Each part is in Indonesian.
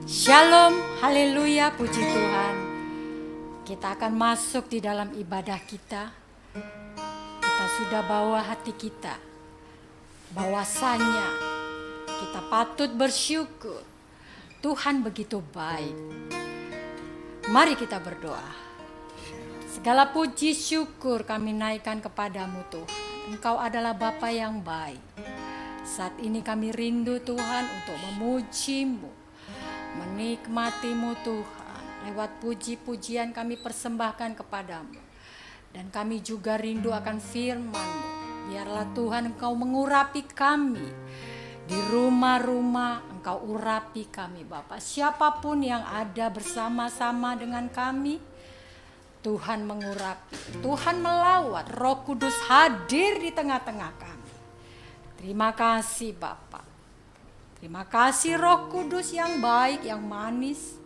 Shalom, haleluya, puji Tuhan. Kita akan masuk di dalam ibadah kita. Kita sudah bawa hati kita, bahwasanya kita patut bersyukur. Tuhan begitu baik. Mari kita berdoa. Segala puji syukur kami naikkan kepadamu Tuhan. Engkau adalah Bapa yang baik. Saat ini kami rindu Tuhan untuk memuji-Mu, menikmati-Mu Tuhan. Lewat puji-pujian kami persembahkan kepadamu. Dan kami juga rindu akan firman-Mu. Biarlah Tuhan Engkau mengurapi kami. Di rumah-rumah Engkau urapi kami Bapa. Siapapun yang ada bersama-sama dengan kami, Tuhan mengurapi, Tuhan melawat, Roh Kudus hadir di tengah-tengah kami. Terima kasih Bapa. Terima kasih Roh Kudus yang baik, yang manis,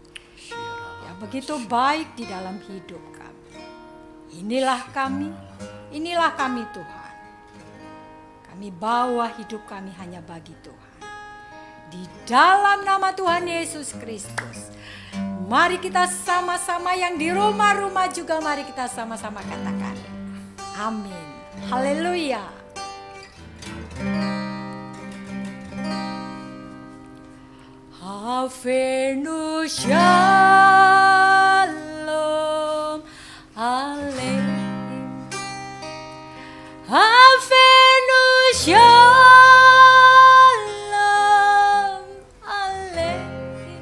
yang begitu baik di dalam hidup kami. Inilah kami Tuhan. Kami bawa hidup kami hanya bagi Tuhan. Di dalam nama Tuhan Yesus Kristus, mari kita sama-sama yang di rumah-rumah juga mari kita sama-sama katakan. Amin. Haleluya. Avenu Shalom Aleichem. Avenu Shalom Aleichem.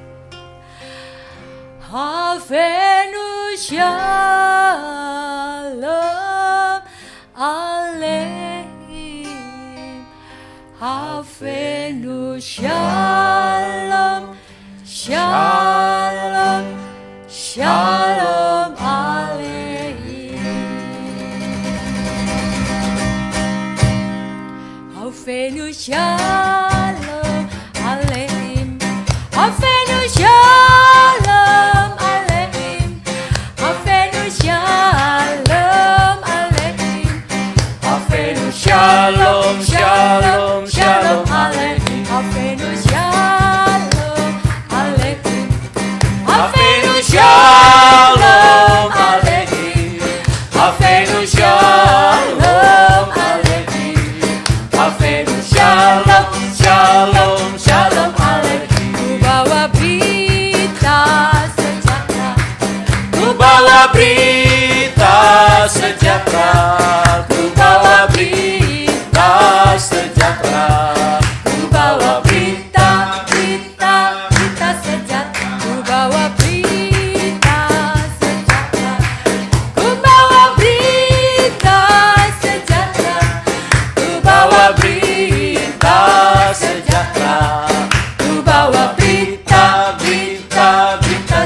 Avenu Shalom Aleichem. Avenu Shalom, Shalom, Shalom Aleichem. Avenu Shalom Aleichem. Avenu Shalom Aleichem. Avenu Shalom Aleichem. Avenu Shalom, Shalom, Shalom Aleichem. Avenu Shalom Aleichem. Avenu Shalom Aleichem. Avenu Shalom Aleichem. Avenu Shalom, Shalom, Shalom Aleichem. Ku bawa berita sejahtera. Ku bawa berita sejahtera. Ku bawa berita sejahtera. Ku bawa berita sejahtera. Ku bawa berita sejahtera. Ku bawa berita sejahtera. Ku bawa berita sejahtera. Ku bawa berita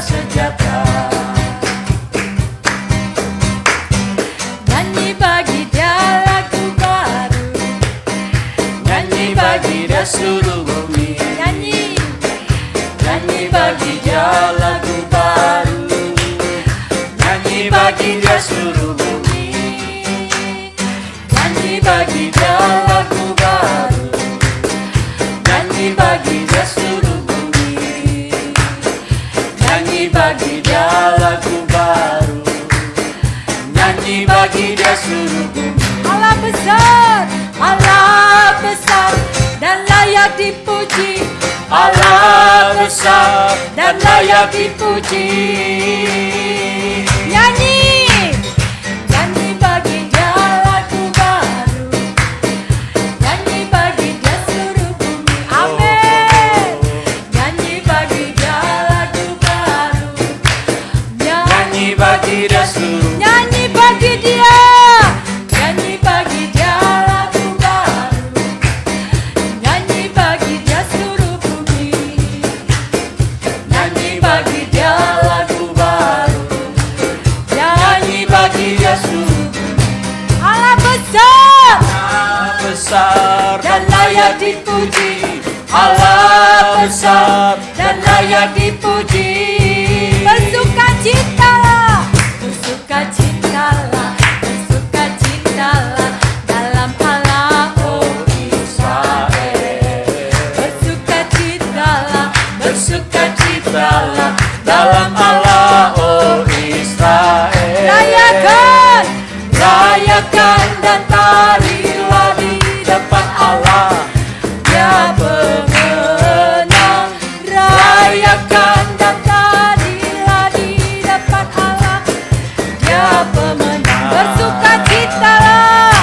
sejahtera. Nyanyi bagi Dia lagu baru. Nyanyi bagi Dia seluruh bumi. Nyanyi bagi Dia lagu baru. Nyanyi bagi Dia seluruh bumi. Nyanyi bagi Dia lagu baru. Nyanyi bagi Dia seluruh bumi. Nyanyi bagi Dia lagu baru. Nyanyi bagi Dia seluruh bumi. Allah besar dan layak dipuji. Allah besar dan layak dipuji. Nyanyi bagi Dia lagu baru. Nyanyi bagi Dia seluruh bumi. Amin. Nyanyi bagi Dia lagu baru. Nyanyi bagi Dia seluruh. Nyanyi bagi Dia. Nyanyi bagi Dia lagu baru. Nyanyi bagi Dia seluruh bumi. Nyanyi bagi Dia lagu baru. Nyanyi bagi Dia seluruh bumi. Allah besar dan layak dipuji. Allah besar dan layak dipuji. Bersukacitalah, bersukacitalah, bersukacitalah dalam Allah, oh Israel. Bersukacitalah, bersukacitalah. dalam Allah, oh Israel. Rayakan dan tarilah di depan Allah, Dia pemenang. Rayakan dan tarilah di depan Allah, Dia pemenang. Bersukacitalah,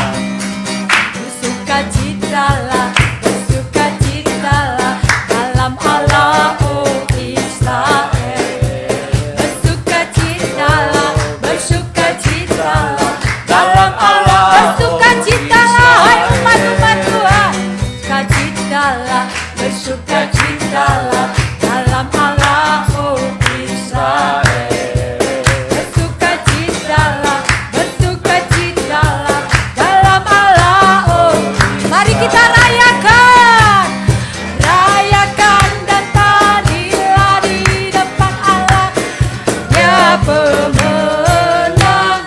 bersukacitalah, bersukacitalah dalam Allah, oh Israel. Bersukacitalah, bersukacitalah Dalam Allah, bersukacitalah, hai umat-umat Tuhan. Bersukacitalah, bersukacitalah dalam Allah, oh Israel. Bersukacitalah, bersukacitalah dalam Allah, oh. Mari kita rayakan, rayakan dan tarilah di depan Allah, Dia pemenang.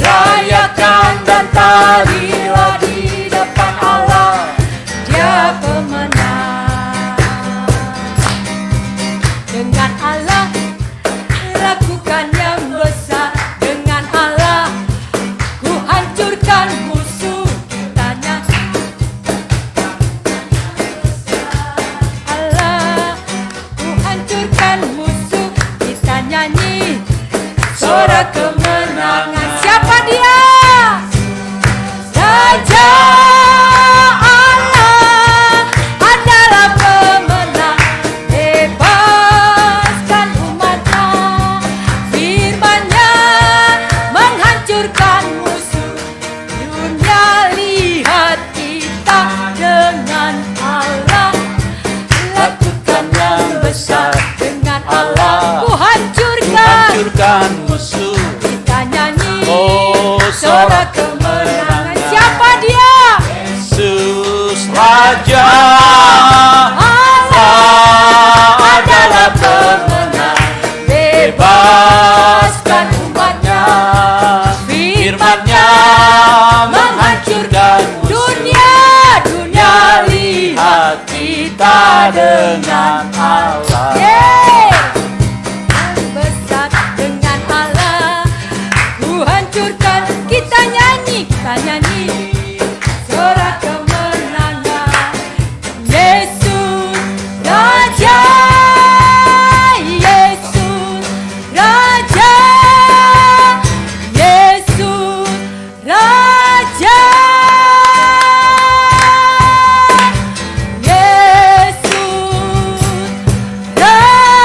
rayakan dan tarilah di depan Allah, Dia pemenang. Dengan Allah lakukan yang besar, dengan Allah ku hancurkan musuh kitanya. Allah ku hancurkan musuh, kita nyanyi suara kemenangan. Siapa Dia? Raja Allah adalah pemenang, bebaskan umatnya. Firman-Nya menghancurkan musuh. Dunia lihat kita dengan Allah, lakukan yang besar. Dengan Allah ku hancurkan musuh. kita nyanyi Oh, suara kemenangan. Siapa Dia? Yesus Raja Allah adalah pemenang, bebaskan umatnya. Firman-Nya menghancurkan musuh. dunia Lihat kita dengan Allah. Yang besar dengan Allah ku hancurkan. Kita nyanyi suara kemenangan. Yesus Raja, Yesus Raja, Yesus Raja, Yesus Raja.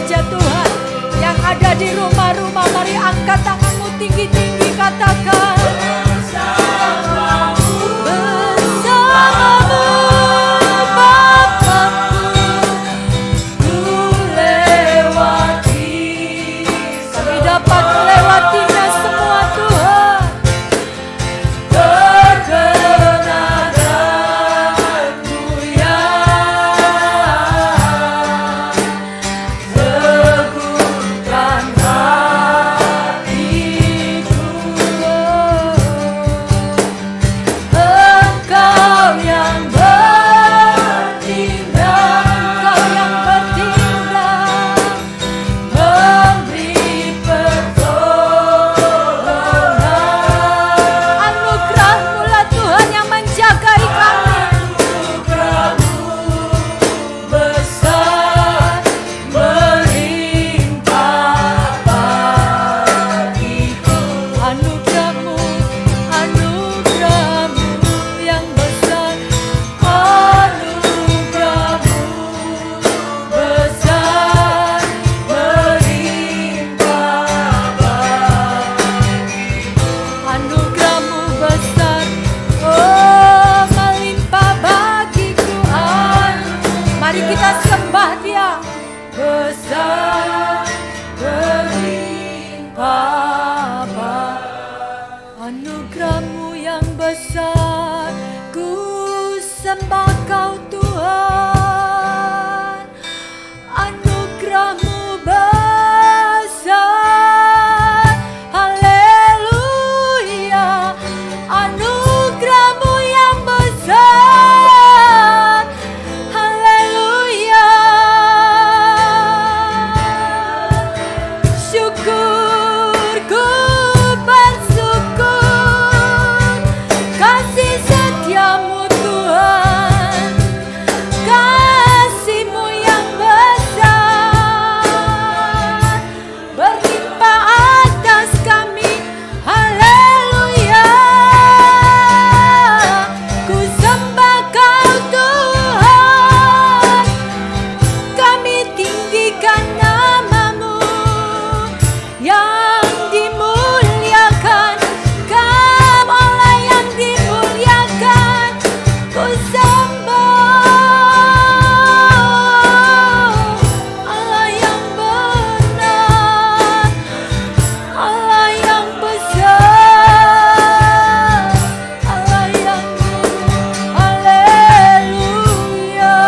saja Tuhan. Yang ada di rumah-rumah, mari angkat tanganmu tinggi-tinggi, katakan bersamamu Bapakku, ku lewati. Kami dapat melewatinya semua Tuhan. Perkenananmu yang teguhkan hatiku. Engkau yang bertindak, memberi pertolongan. Anugerah-Mu lah Tuhan yang menjagai kami. Anugerah-Mu besar, melimpah bagiku. Anugerah-Mu yang besar, anugerah-Mu besar, melimpah bagiku. Anugerah-Mu besar, oh melimpah bagiku. Mari kita sembah Dia. Besar, melimpah bagiku. Anugerah-Mu yang besar, ku sembah Kau Tuhan. Anugerah-Mu besar, haleluya. Anugerah-Mu yang besar, haleluya. Syukurku bersyukur, kasih setiamu Tuhan, kasih-Mu yang besar, berlimpah atas kami, haleluya. Ku sembah Kau Tuhan, kami tinggikan nama-Mu yang dimuliakan. Kau Allah yang dimuliakan, ku sembah. Allah yang benar, Allah yang besar, Allah yang haleluya.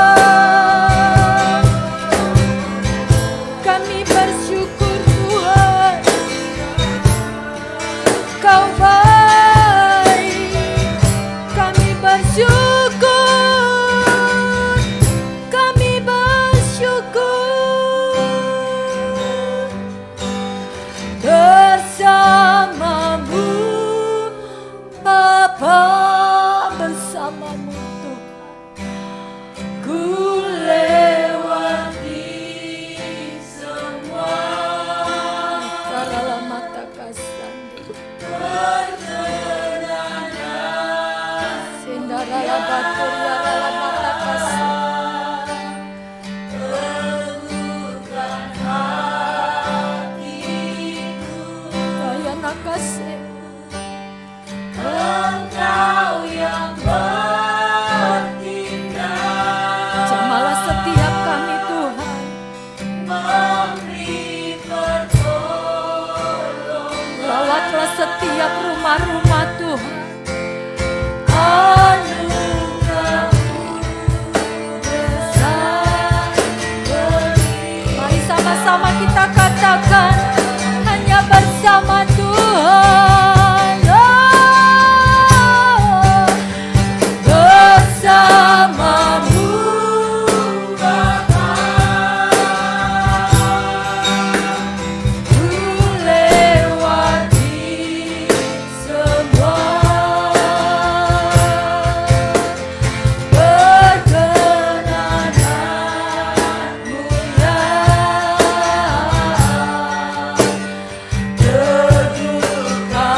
Kami bersyukur Tuhan, Kau baik. Kami bersyukur, kami bersyukur. Bersama-Mu Bapa, bersama-Mu Tuhan, ku lewati semua. Karala mata kasandi, sindarala batur yarala mata kasandi. Teguhkan hatiku, kaya nakasih. Engkau yang bertindak, jamalah setiap kami Tuhan, memberi pertolongan. Rawatlah setiap rumah-rumah Tuhan. Anugerah-Mu besar, mari sama-sama kita katakan, hanya bersama Tuhan. Oh, bersama-Mu Bapa, ku lewati semua. Perkenananmu yang teguhkan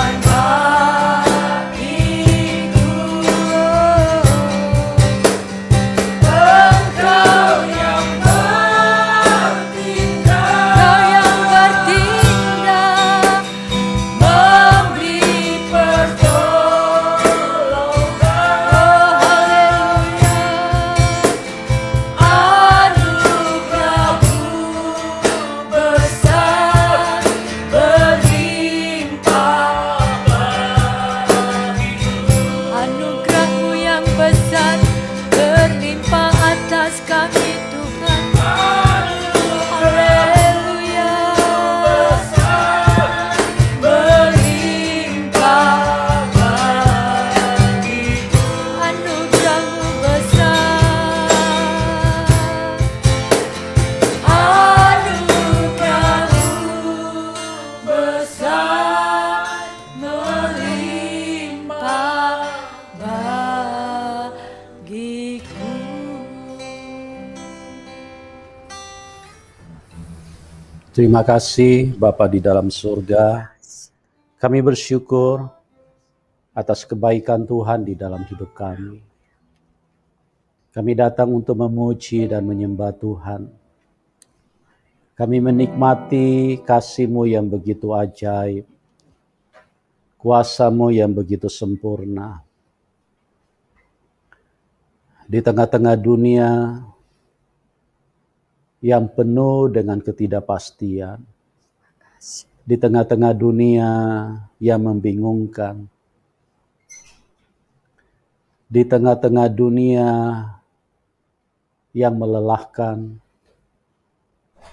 Terima kasih Bapa di dalam surga. Kami bersyukur atas kebaikan Tuhan di dalam hidup kami. Kami datang untuk memuji dan menyembah Tuhan. Kami menikmati kasih-Mu yang begitu ajaib, kuasa-Mu yang begitu sempurna. Di tengah-tengah dunia yang penuh dengan ketidakpastian, di tengah-tengah dunia yang membingungkan, di tengah-tengah dunia yang melelahkan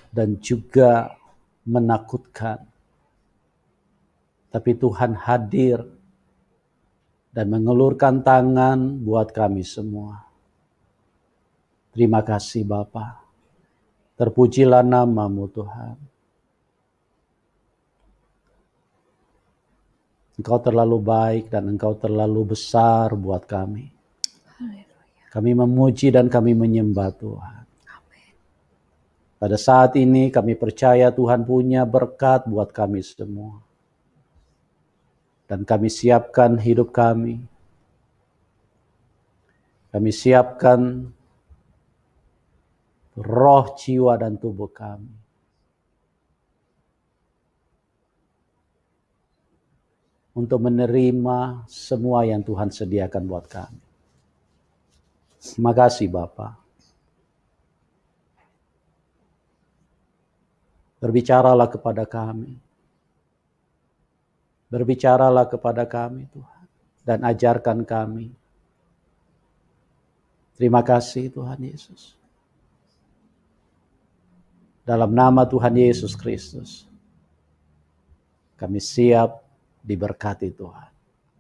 dan juga menakutkan. Tapi Tuhan hadir dan mengulurkan tangan buat kami semua. Terima kasih Bapa. Terpujilah nama-Mu Tuhan. Engkau terlalu baik dan Engkau terlalu besar buat kami. Kami memuji dan kami menyembah Tuhan. Pada saat ini kami percaya Tuhan punya berkat buat kami semua. Dan kami siapkan hidup kami. Kami siapkan roh, jiwa, dan tubuh kami. Untuk menerima semua yang Tuhan sediakan buat kami. Terima kasih Bapa. Berbicaralah kepada kami. Berbicaralah kepada kami Tuhan. Dan ajarkan kami. Terima kasih Tuhan Yesus. Dalam nama Tuhan Yesus Kristus, kami siap diberkati Tuhan.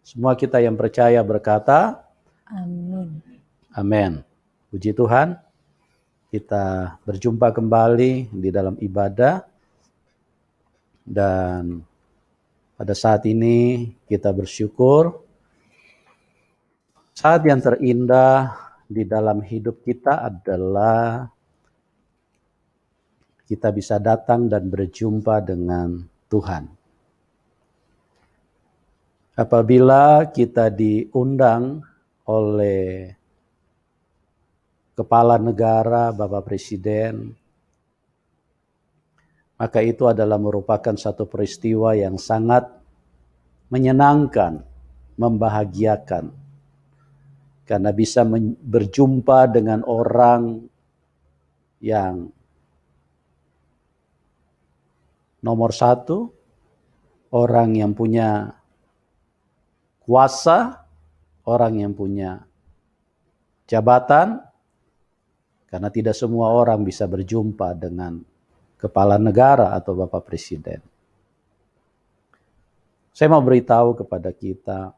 Semua kita yang percaya berkata, Amin. amin. Puji Tuhan, kita berjumpa kembali di dalam ibadah. Dan pada saat ini kita bersyukur, saat yang terindah di dalam hidup kita adalah kita bisa datang dan berjumpa dengan Tuhan. Apabila kita diundang oleh kepala negara, Bapak Presiden, maka itu adalah merupakan satu peristiwa yang sangat menyenangkan, membahagiakan. Karena bisa berjumpa dengan orang yang nomor satu, orang yang punya kuasa, orang yang punya jabatan, karena tidak semua orang bisa berjumpa dengan kepala negara atau Bapak Presiden. Saya mau beritahu kepada kita,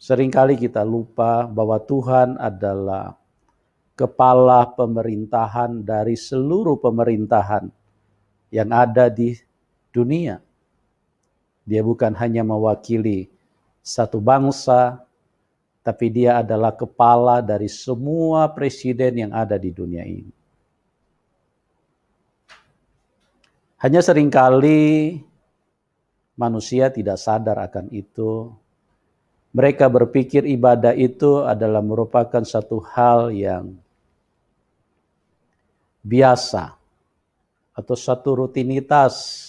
seringkali kita lupa bahwa Tuhan adalah kepala pemerintahan dari seluruh pemerintahan yang ada di dunia. Dia bukan hanya mewakili satu bangsa, tapi dia adalah kepala dari semua presiden yang ada di dunia ini. Hanya seringkali manusia tidak sadar akan itu. Mereka berpikir ibadah itu adalah merupakan satu hal yang biasa atau satu rutinitas.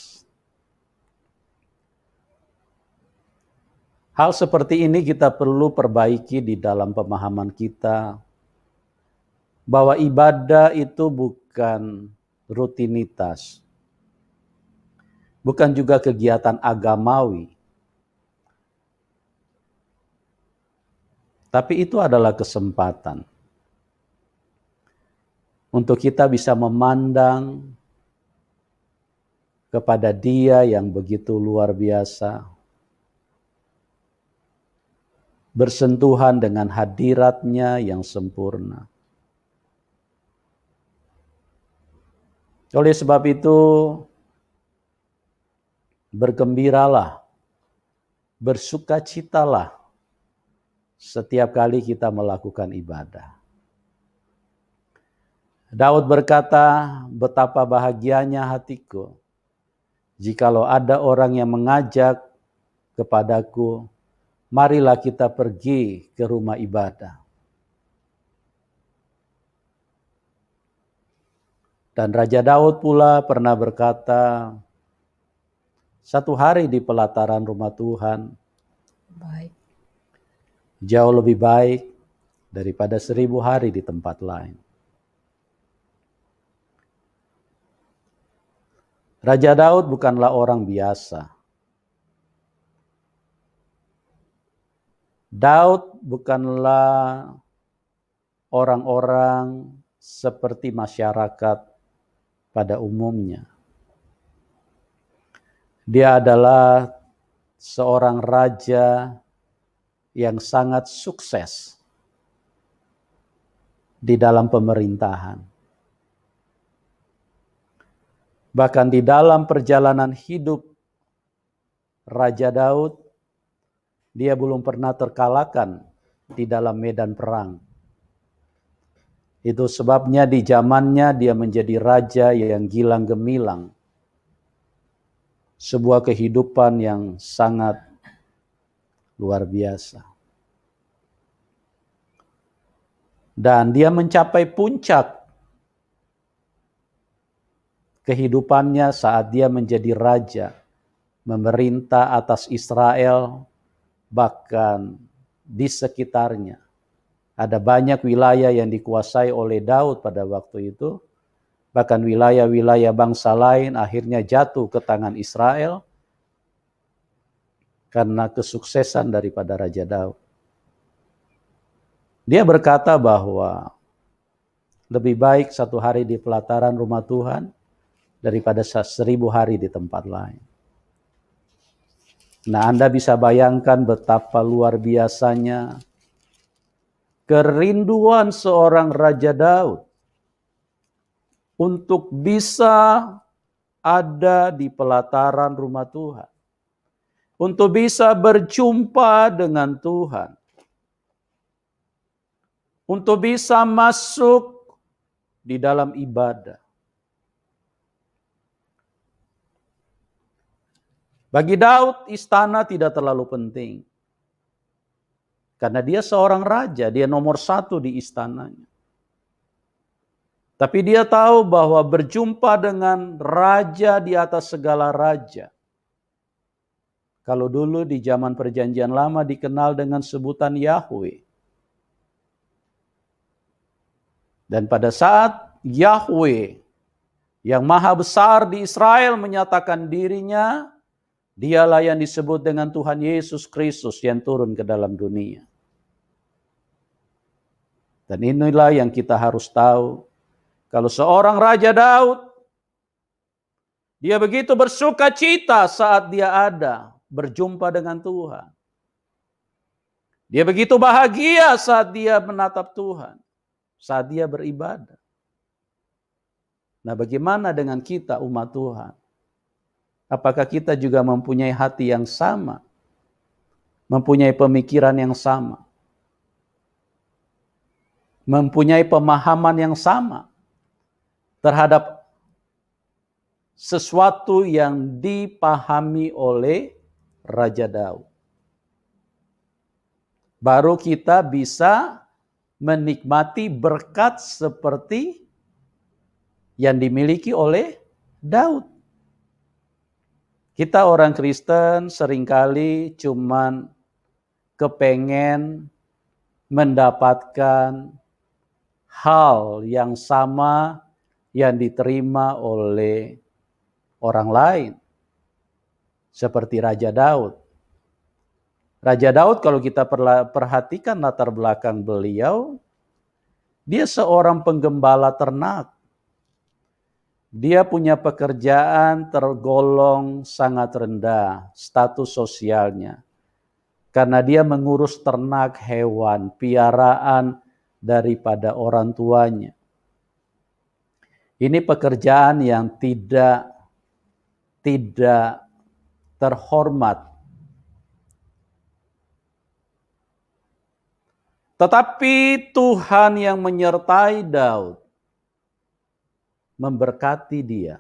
Hal seperti ini kita perlu perbaiki di dalam pemahaman kita, bahwa ibadah itu bukan rutinitas, bukan juga kegiatan agamawi, tapi itu adalah kesempatan untuk kita bisa memandang kepada Dia yang begitu luar biasa, bersentuhan dengan hadirat-Nya yang sempurna. Oleh sebab itu, bergembiralah, bersukacitalah setiap kali kita melakukan ibadah. Daud berkata, betapa bahagianya hatiku jikalau ada orang yang mengajak kepadaku, marilah kita pergi ke rumah ibadah. Dan Raja Daud pula pernah berkata, satu hari di pelataran rumah Tuhan Baik. jauh lebih baik daripada 1000 hari di tempat lain. Raja Daud bukanlah orang biasa. Daud bukanlah orang-orang seperti masyarakat pada umumnya. Dia adalah seorang raja yang sangat sukses di dalam pemerintahan. Bahkan di dalam perjalanan hidup Raja Daud, dia belum pernah terkalahkan di dalam medan perang. Itu sebabnya di zamannya dia menjadi raja yang gilang gemilang. Sebuah kehidupan yang sangat luar biasa. Dan dia mencapai puncak kehidupannya saat dia menjadi raja, memerintah atas Israel, bahkan di sekitarnya. Ada banyak wilayah yang dikuasai oleh Daud pada waktu itu. Bahkan wilayah-wilayah bangsa lain akhirnya jatuh ke tangan Israel karena kesuksesan daripada Raja Daud. Dia berkata bahwa lebih baik satu hari di pelataran rumah Tuhan daripada 1000 hari di tempat lain. Nah, Anda bisa bayangkan betapa luar biasanya kerinduan seorang Raja Daud untuk bisa ada di pelataran rumah Tuhan. Untuk bisa berjumpa dengan Tuhan. Untuk bisa masuk di dalam ibadah. Bagi Daud, istana tidak terlalu penting. Karena dia seorang raja, dia nomor 1 di istananya. Tapi dia tahu bahwa berjumpa dengan raja di atas segala raja. Kalau dulu di zaman perjanjian lama dikenal dengan sebutan Yahweh. Dan pada saat Yahweh yang maha besar di Israel menyatakan dirinya, dialah yang disebut dengan Tuhan Yesus Kristus yang turun ke dalam dunia. Dan inilah yang kita harus tahu. Kalau seorang Raja Daud, dia begitu bersuka cita saat dia ada berjumpa dengan Tuhan. Dia begitu bahagia saat dia menatap Tuhan, saat dia beribadah. Nah, bagaimana dengan kita umat Tuhan? Apakah kita juga mempunyai hati yang sama? Mempunyai pemikiran yang sama? Mempunyai pemahaman yang sama terhadap sesuatu yang dipahami oleh Raja Daud. Baru kita bisa menikmati berkat seperti yang dimiliki oleh Daud. Kita orang Kristen seringkali cuman kepengen mendapatkan hal yang sama yang diterima oleh orang lain. Seperti Raja Daud. Raja Daud kalau kita perhatikan latar belakang beliau, dia seorang penggembala ternak. Dia punya pekerjaan tergolong sangat rendah status sosialnya. Karena dia mengurus ternak hewan, piaraan daripada orang tuanya. Ini pekerjaan yang tidak terhormat. Tetapi Tuhan yang menyertai Daud. memberkati dia.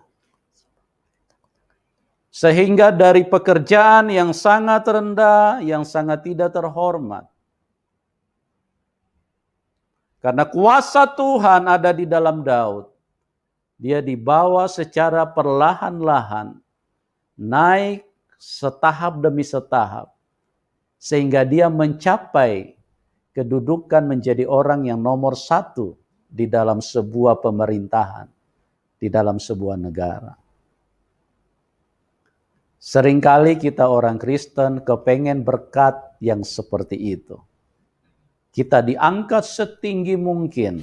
Sehingga dari pekerjaan yang sangat rendah, yang sangat tidak terhormat, karena kuasa Tuhan ada di dalam Daud, dia dibawa secara perlahan-lahan, naik setahap demi setahap, sehingga dia mencapai kedudukan menjadi orang yang nomor satu di dalam sebuah pemerintahan, di dalam sebuah negara. Seringkali kita orang Kristen kepengen berkat yang seperti itu. Kita diangkat setinggi mungkin.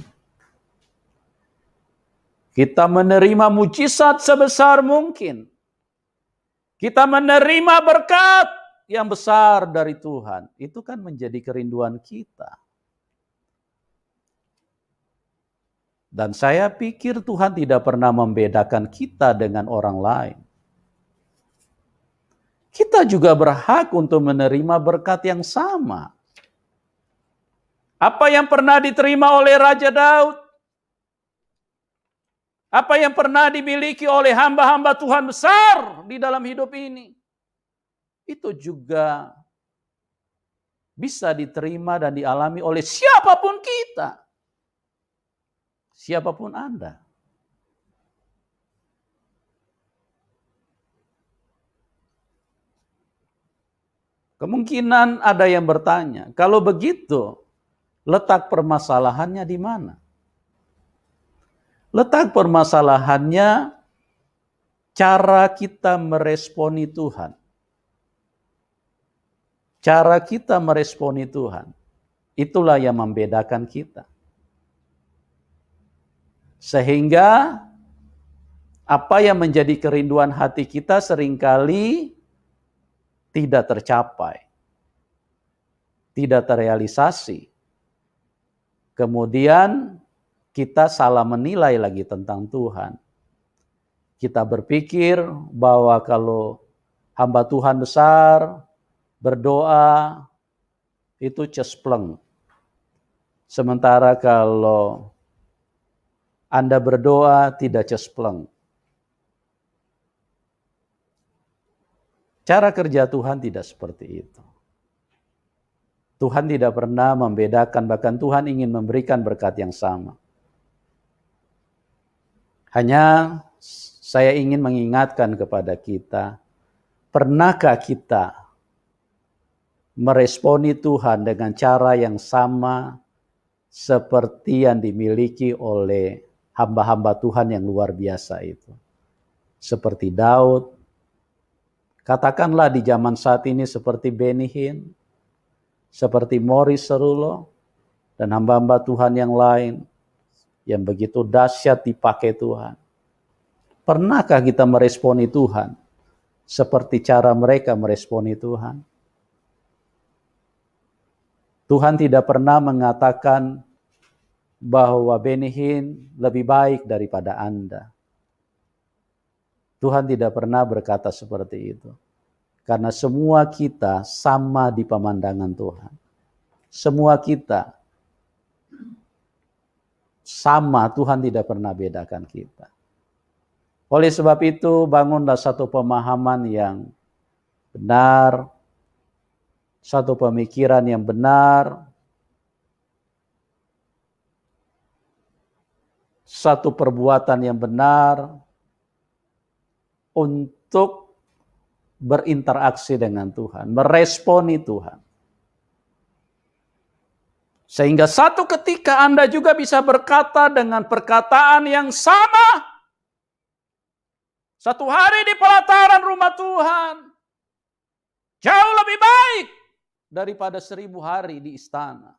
Kita menerima mujizat sebesar mungkin. Kita menerima berkat yang besar dari Tuhan. Itu kan menjadi kerinduan kita. Dan saya pikir Tuhan tidak pernah membedakan kita dengan orang lain. Kita juga berhak untuk menerima berkat yang sama. Apa yang pernah diterima oleh Raja Daud? Apa yang pernah dimiliki oleh hamba-hamba Tuhan besar di dalam hidup ini? Itu juga bisa diterima dan dialami oleh siapapun kita. Siapapun Anda. Kemungkinan ada yang bertanya, kalau begitu, letak permasalahannya di mana? Letak permasalahannya cara kita meresponi Tuhan. Cara kita meresponi Tuhan. Itulah yang membedakan kita. Sehingga apa yang menjadi kerinduan hati kita seringkali tidak tercapai, tidak terrealisasi. Kemudian kita salah menilai lagi tentang Tuhan. Kita berpikir bahwa kalau hamba Tuhan besar berdoa itu cespleng. Sementara kalau Anda berdoa tidak cespleng. Cara kerja Tuhan tidak seperti itu. Tuhan tidak pernah membedakan, bahkan Tuhan ingin memberikan berkat yang sama. Hanya saya ingin mengingatkan kepada kita, pernahkah kita meresponi Tuhan dengan cara yang sama seperti yang dimiliki oleh hamba-hamba Tuhan yang luar biasa itu? Seperti Daud, katakanlah di zaman saat ini seperti Benny Hinn, seperti Morris Cerullo, dan hamba-hamba Tuhan yang lain yang begitu dahsyat dipakai Tuhan. Pernahkah kita meresponi Tuhan seperti cara mereka meresponi Tuhan? Tuhan tidak pernah mengatakan bahwa Benny Hinn lebih baik daripada Anda. Tuhan tidak pernah berkata seperti itu. Karena semua kita sama di pemandangan Tuhan. Semua kita sama, Tuhan tidak pernah bedakan kita. Oleh sebab itu, bangunlah satu pemahaman yang benar, satu pemikiran yang benar, satu perbuatan yang benar, untuk berinteraksi dengan Tuhan, meresponi Tuhan. Sehingga satu ketika Anda juga bisa berkata dengan perkataan yang sama. Satu hari di pelataran rumah Tuhan, jauh lebih baik daripada 1000 hari di istana.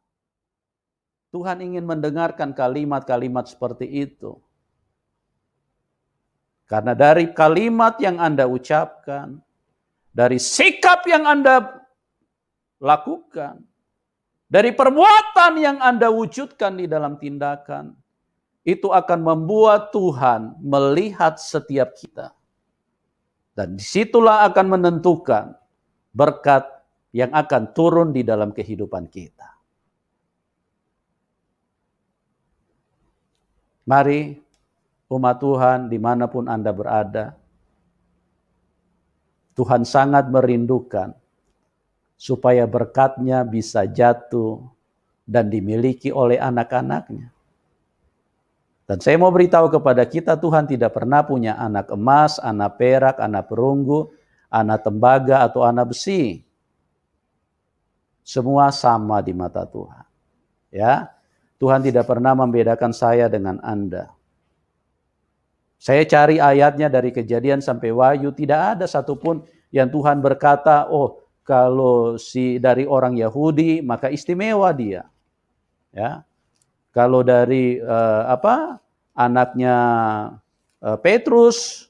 Tuhan ingin mendengarkan kalimat-kalimat seperti itu. Karena dari kalimat yang Anda ucapkan, dari sikap yang Anda lakukan, dari perbuatan yang Anda wujudkan di dalam tindakan, itu akan membuat Tuhan melihat setiap kita. Dan disitulah akan menentukan berkat yang akan turun di dalam kehidupan kita. Mari umat Tuhan dimanapun Anda berada, Tuhan sangat merindukan supaya berkat-Nya bisa jatuh dan dimiliki oleh anak-anak-Nya. Dan saya mau beritahu kepada kita, Tuhan tidak pernah punya anak emas, anak perak, anak perunggu, anak tembaga, atau anak besi. Semua sama di mata Tuhan. Ya, Tuhan tidak pernah membedakan saya dengan Anda. Saya cari ayatnya dari Kejadian sampai Wahyu, tidak ada satupun yang Tuhan berkata, oh kalau si dari orang Yahudi maka istimewa dia. Ya, kalau dari anaknya Petrus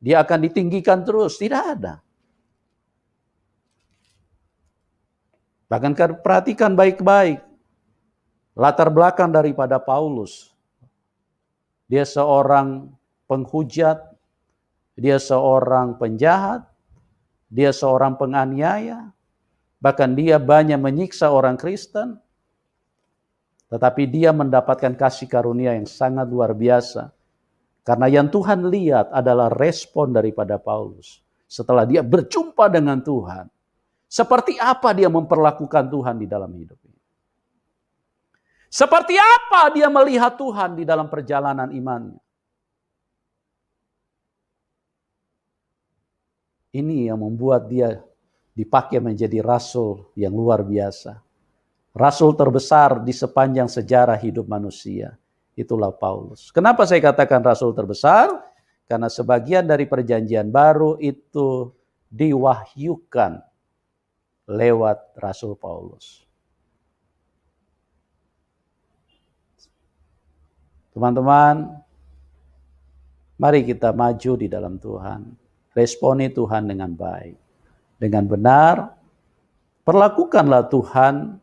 dia akan ditinggikan terus, tidak ada. Bahkan perhatikan baik-baik latar belakang daripada Paulus. Dia seorang penghujat, dia seorang penjahat, dia seorang penganiaya, bahkan dia banyak menyiksa orang Kristen. Tetapi dia mendapatkan kasih karunia yang sangat luar biasa. Karena yang Tuhan lihat adalah respon daripada Paulus. Setelah dia berjumpa dengan Tuhan. Seperti apa dia memperlakukan Tuhan di dalam hidupnya. Seperti apa dia melihat Tuhan di dalam perjalanan imannya. Ini yang membuat dia dipakai menjadi rasul yang luar biasa. Rasul terbesar di sepanjang sejarah hidup manusia. Itulah Paulus. Kenapa saya katakan rasul terbesar? Karena sebagian dari perjanjian baru itu diwahyukan lewat Rasul Paulus. Teman-teman, mari kita maju di dalam Tuhan. Responi Tuhan dengan baik. Dengan benar, perlakukanlah Tuhan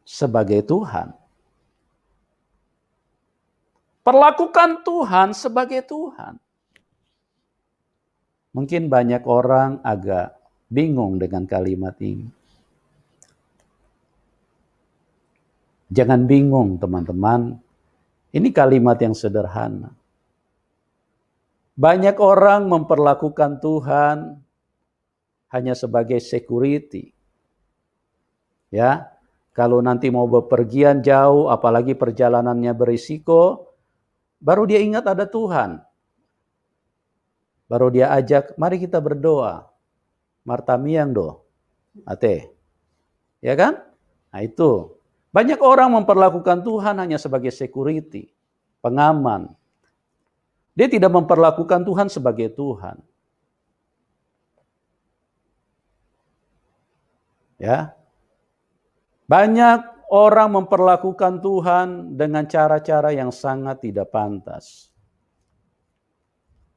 sebagai Tuhan. Perlakukan Tuhan sebagai Tuhan. Mungkin banyak orang agak bingung dengan kalimat ini. Jangan bingung teman-teman. Ini kalimat yang sederhana. Banyak orang memperlakukan Tuhan hanya sebagai security. Ya, kalau nanti mau bepergian jauh, apalagi perjalanannya berisiko, baru dia ingat ada Tuhan. Baru dia ajak, mari kita berdoa. Marta miang do. Ate. Ya kan? Nah itu. Banyak orang memperlakukan Tuhan hanya sebagai security. Pengaman. Dia tidak memperlakukan Tuhan sebagai Tuhan. Ya. Banyak orang memperlakukan Tuhan dengan cara-cara yang sangat tidak pantas.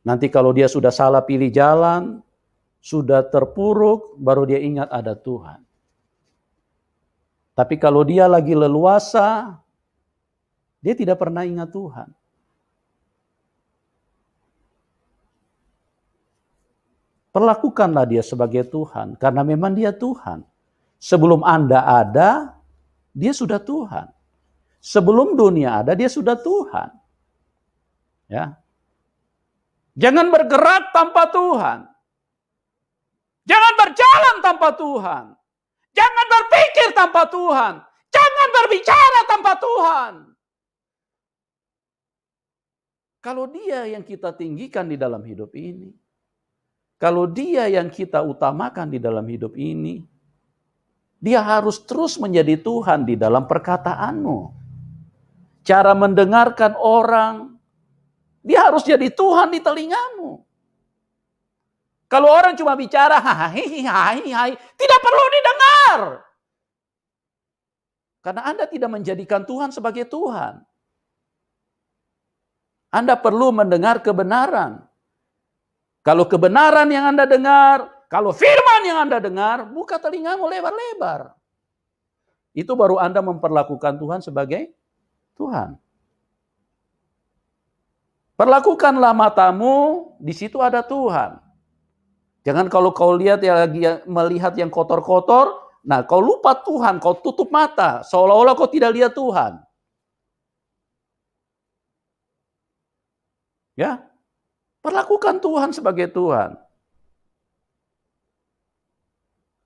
Nanti kalau dia sudah salah pilih jalan, sudah terpuruk, baru dia ingat ada Tuhan. Tapi kalau dia lagi leluasa, dia tidak pernah ingat Tuhan. Perlakukanlah dia sebagai Tuhan, karena memang dia Tuhan. Sebelum Anda ada, dia sudah Tuhan. Sebelum dunia ada, dia sudah Tuhan. Ya. Jangan bergerak tanpa Tuhan. Jangan berjalan tanpa Tuhan. Jangan berpikir tanpa Tuhan. Jangan berbicara tanpa Tuhan. Kalau dia yang kita tinggikan di dalam hidup ini, kalau dia yang kita utamakan di dalam hidup ini, dia harus terus menjadi Tuhan di dalam perkataanmu. Cara mendengarkan orang, dia harus jadi Tuhan di telingamu. Kalau orang cuma bicara, tidak perlu didengar. Karena Anda tidak menjadikan Tuhan sebagai Tuhan. Anda perlu mendengar kebenaran. Kalau kebenaran yang Anda dengar, kalau firman yang Anda dengar, buka telingamu lebar-lebar. Itu baru Anda memperlakukan Tuhan sebagai Tuhan. Perlakukanlah matamu, di situ ada Tuhan. Jangan kalau kau lihat yang lagi melihat yang kotor-kotor, nah kau lupa Tuhan, kau tutup mata, seolah-olah kau tidak lihat Tuhan. Ya, perlakukan Tuhan sebagai Tuhan.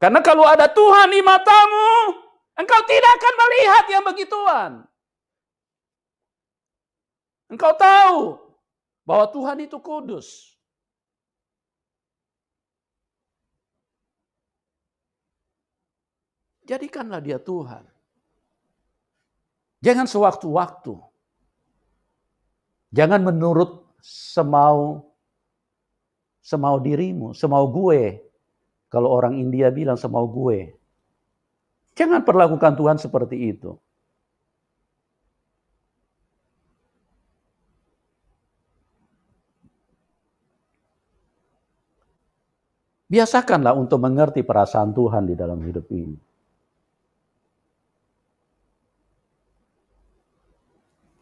Karena kalau ada Tuhan di matamu, engkau tidak akan melihat yang begituan. Engkau tahu bahwa Tuhan itu kudus. Jadikanlah dia Tuhan. Jangan sewaktu-waktu. Jangan menurut semau dirimu, semau gue. Kalau orang India bilang semau gue. Jangan perlakukan Tuhan seperti itu. Biasakanlah untuk mengerti perasaan Tuhan di dalam hidup ini.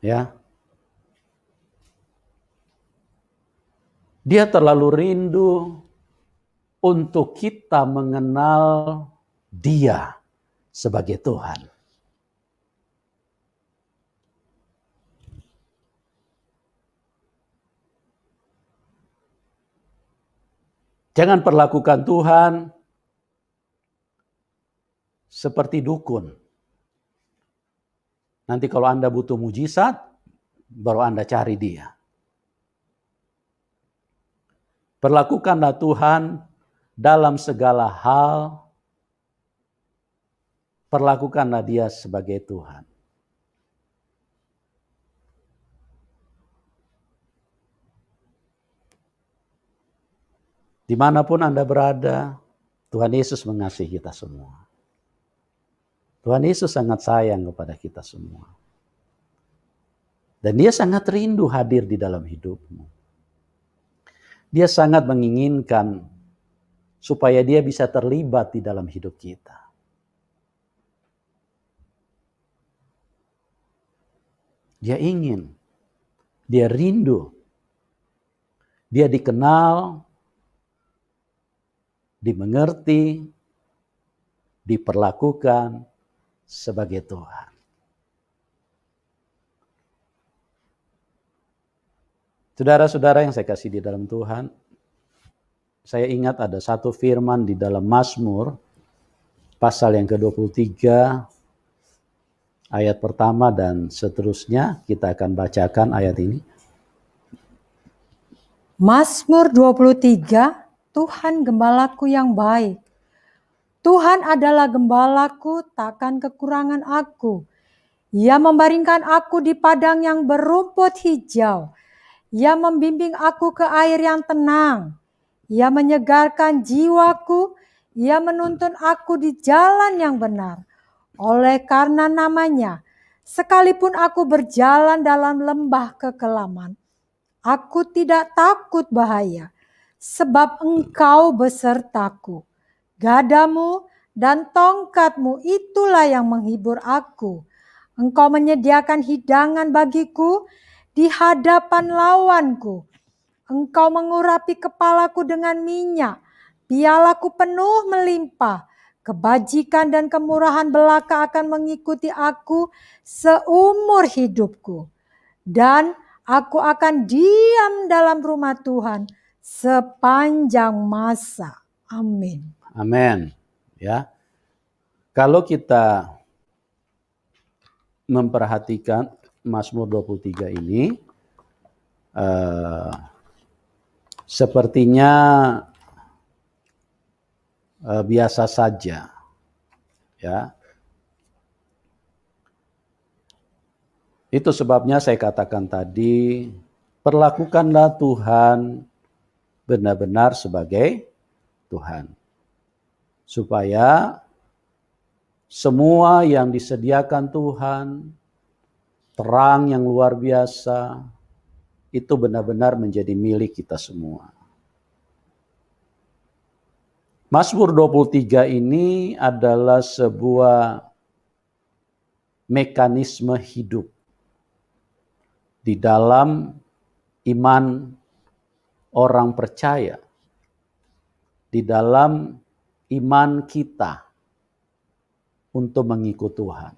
Ya. Dia terlalu rindu untuk kita mengenal Dia sebagai Tuhan. Jangan perlakukan Tuhan seperti dukun. Nanti kalau Anda butuh mujizat, baru Anda cari Dia. Perlakukanlah Tuhan dalam segala hal. Perlakukanlah Dia sebagai Tuhan. Dimanapun Anda berada, Tuhan Yesus mengasihi kita semua. Tuhan Yesus sangat sayang kepada kita semua. Dan Dia sangat rindu hadir di dalam hidupmu. Dia sangat menginginkan supaya Dia bisa terlibat di dalam hidup kita. Dia ingin, Dia rindu, Dia dikenal, dimengerti, diperlakukan sebagai Tuhan. Saudara-saudara yang saya kasih di dalam Tuhan, saya ingat ada satu firman di dalam Mazmur, pasal yang ke-23, ayat pertama dan seterusnya. Kita akan bacakan ayat ini. Mazmur 23, Tuhan gembalaku yang baik. Tuhan adalah gembalaku, takkan kekurangan aku. Ia membaringkan aku di padang yang berumput hijau. Ia membimbing aku ke air yang tenang. Ia menyegarkan jiwaku. Ia menuntun aku di jalan yang benar. Oleh karena namanya, sekalipun aku berjalan dalam lembah kekelaman, aku tidak takut bahaya, sebab Engkau besertaku. Gadamu dan tongkatmu itulah yang menghibur aku. Engkau menyediakan hidangan bagiku di hadapan lawanku. Engkau mengurapi kepalaku dengan minyak, pialaku penuh melimpah. Kebajikan dan kemurahan belaka akan mengikuti aku seumur hidupku. Dan aku akan diam dalam rumah Tuhan sepanjang masa. Amin. Amin. Ya. Kalau kita memperhatikan Mazmur 23 ini, sepertinya biasa saja, ya. Itu sebabnya saya katakan tadi, perlakukanlah Tuhan benar-benar sebagai Tuhan, supaya semua yang disediakan Tuhan, terang yang luar biasa, itu benar-benar menjadi milik kita semua. Mazmur 23 ini adalah sebuah mekanisme hidup di dalam iman orang percaya, di dalam iman kita untuk mengikut Tuhan.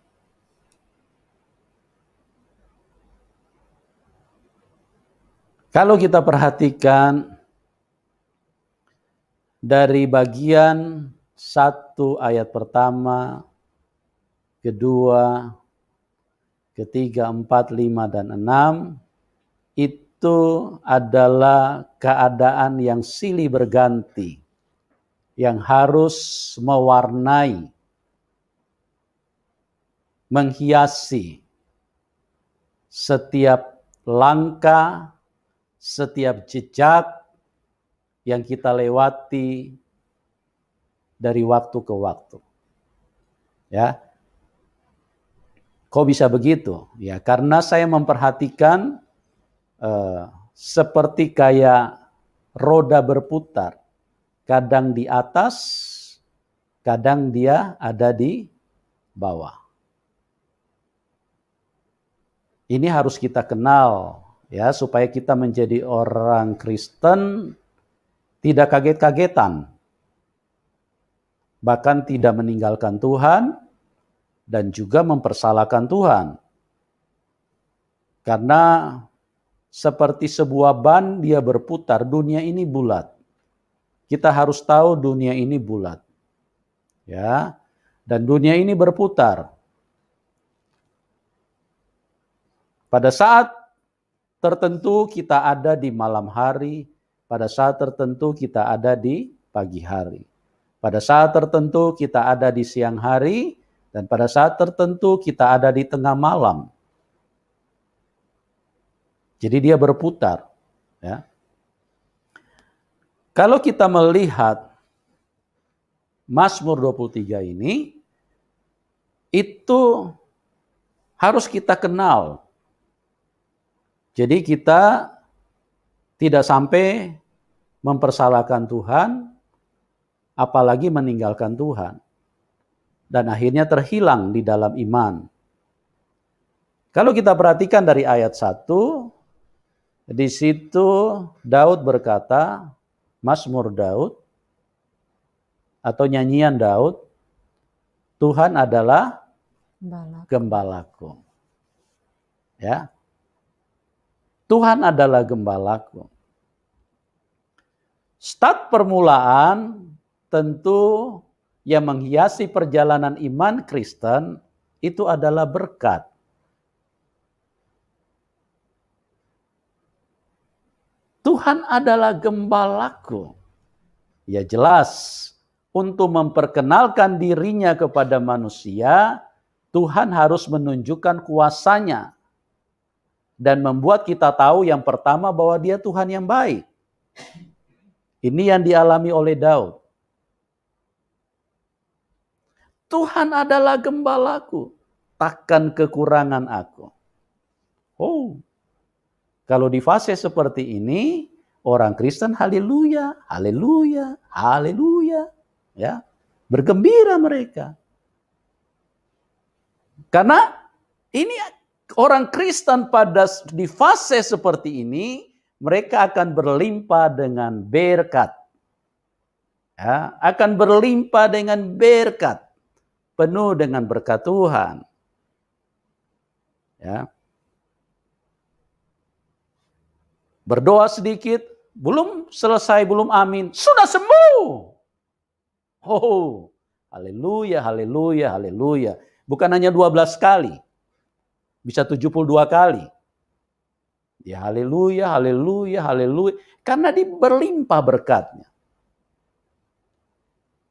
Kalau kita perhatikan dari bagian 1 ayat pertama, kedua, ketiga, 4, 5, dan 6, itu adalah keadaan yang silih berganti, yang harus mewarnai, menghiasi setiap langkah, setiap jejak yang kita lewati dari waktu ke waktu. Ya. Kok bisa begitu? Ya, karena saya memperhatikan seperti kayak roda berputar. Kadang di atas, kadang dia ada di bawah. Ini harus kita kenal, ya, supaya kita menjadi orang Kristen tidak kaget-kagetan, bahkan tidak meninggalkan Tuhan dan juga mempersalahkan Tuhan. Karena seperti sebuah ban dia berputar, dunia ini bulat. Kita harus tahu dunia ini bulat. Ya. Dan dunia ini berputar. Pada saat tertentu kita ada di malam hari, pada saat tertentu kita ada di pagi hari. Pada saat tertentu kita ada di siang hari, dan pada saat tertentu kita ada di tengah malam. Jadi dia berputar. Ya. Kalau kita melihat Mazmur 23 ini, itu harus kita kenal. Jadi kita tidak sampai mempersalahkan Tuhan, apalagi meninggalkan Tuhan. Dan akhirnya terhilang di dalam iman. Kalau kita perhatikan dari ayat 1, di situ Daud berkata, Mazmur Daud, atau nyanyian Daud, Tuhan adalah gembalaku. Ya. Tuhan adalah gembalaku. Start permulaan tentu yang menghiasi perjalanan iman Kristen itu adalah berkat. Tuhan adalah gembalaku. Ya jelas, untuk memperkenalkan dirinya kepada manusia, Tuhan harus menunjukkan kuasanya. Dan membuat kita tahu yang pertama bahwa dia Tuhan yang baik. Ini yang dialami oleh Daud. Tuhan adalah gembalaku, takkan kekurangan aku. Oh, kalau di fase seperti ini, orang Kristen haleluya, haleluya, haleluya. Ya, bergembira mereka. Karena ini orang Kristen di fase seperti ini, mereka akan berlimpah dengan berkat. Ya, akan berlimpah dengan berkat. Penuh dengan berkat Tuhan. Ya. Berdoa sedikit, belum selesai, belum amin, sudah sembuh. Oh, haleluya, haleluya, haleluya. Bukan hanya 12 kali. Bisa 72 kali. Ya haleluya, haleluya, haleluya. Karena berlimpah berkatnya.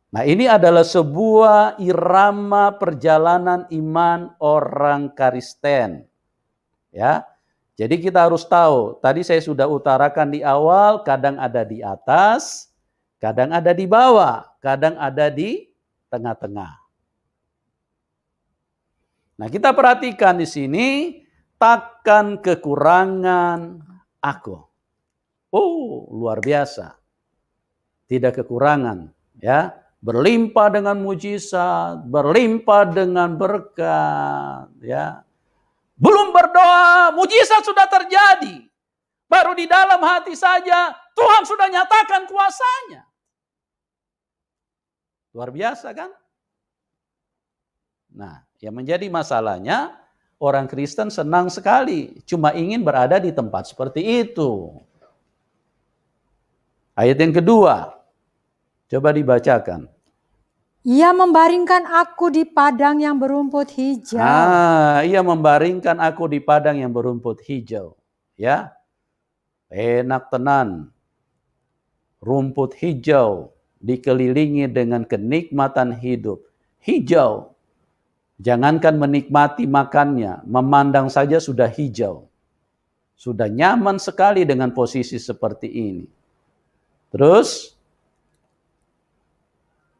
Nah ini adalah sebuah irama perjalanan iman orang Kristen. Ya, jadi kita harus tahu, tadi saya sudah utarakan di awal, kadang ada di atas, kadang ada di bawah, kadang ada di tengah-tengah. Nah kita perhatikan di sini, takkan kekurangan aku. Oh luar biasa, tidak kekurangan, ya. Berlimpah dengan mujizat, berlimpah dengan berkat, ya. Belum berdoa, mujizat sudah terjadi. Baru di dalam hati saja, Tuhan sudah nyatakan kuasanya. Luar biasa kan? Nah, yang menjadi masalahnya, orang Kristen senang sekali, cuma ingin berada di tempat seperti itu. Ayat yang kedua, coba dibacakan. Ia membaringkan aku di padang yang berumput hijau. Ia membaringkan aku di padang yang berumput hijau. Ya, enak tenan. Rumput hijau dikelilingi dengan kenikmatan hidup. Hijau. Jangankan menikmati makannya, memandang saja sudah hijau. Sudah nyaman sekali dengan posisi seperti ini. Terus,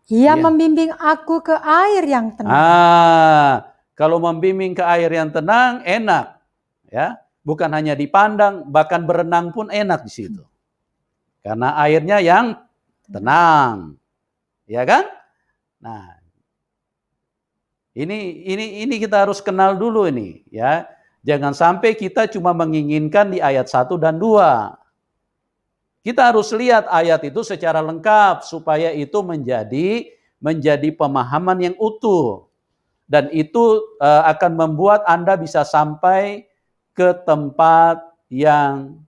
Ia membimbing aku ke air yang tenang. Kalau membimbing ke air yang tenang, enak. Ya, bukan hanya dipandang, bahkan berenang pun enak di situ. Karena airnya yang tenang. Ya kan? Nah, ini kita harus kenal dulu ini, ya. Jangan sampai kita cuma menginginkan di ayat 1 dan 2. Kita harus lihat ayat itu secara lengkap supaya itu menjadi pemahaman yang utuh. Dan itu akan membuat Anda bisa sampai ke tempat yang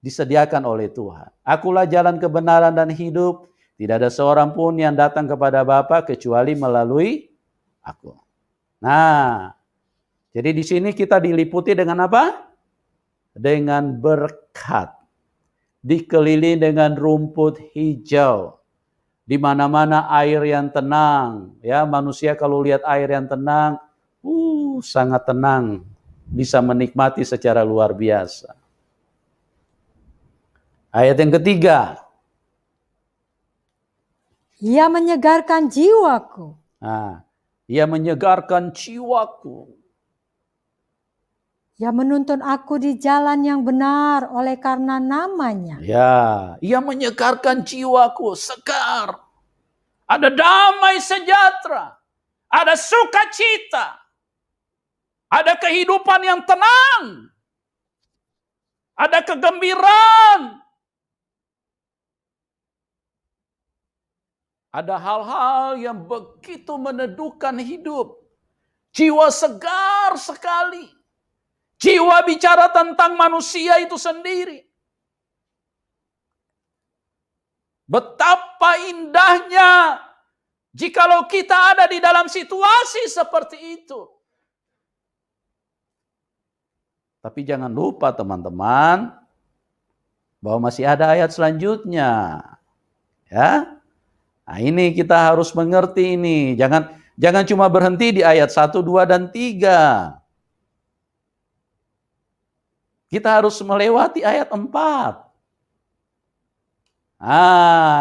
disediakan oleh Tuhan. Akulah jalan kebenaran dan hidup. Tidak ada seorang pun yang datang kepada Bapa kecuali melalui aku. Nah, jadi di sini kita diliputi dengan apa? Dengan berkat. Dikelilingi dengan rumput hijau. Di mana-mana air yang tenang. Ya, manusia kalau lihat air yang tenang, sangat tenang. Bisa menikmati secara luar biasa. Ayat yang ketiga. Ia menyegarkan jiwaku. Ia menyegarkan jiwaku. Ia menuntun aku di jalan yang benar oleh karena namanya. Ya, ia menyegarkan jiwaku, segar. Ada damai sejahtera. Ada sukacita. Ada kehidupan yang tenang. Ada kegembiraan. Ada hal-hal yang begitu meneduhkan hidup. Jiwa segar sekali. Jiwa bicara tentang manusia itu sendiri. Betapa indahnya jikalau kita ada di dalam situasi seperti itu. Tapi jangan lupa teman-teman, bahwa masih ada ayat selanjutnya. Ya. Nah, ini kita harus mengerti ini. Jangan cuma berhenti di ayat 1, 2, dan 3. Kita harus melewati ayat 4.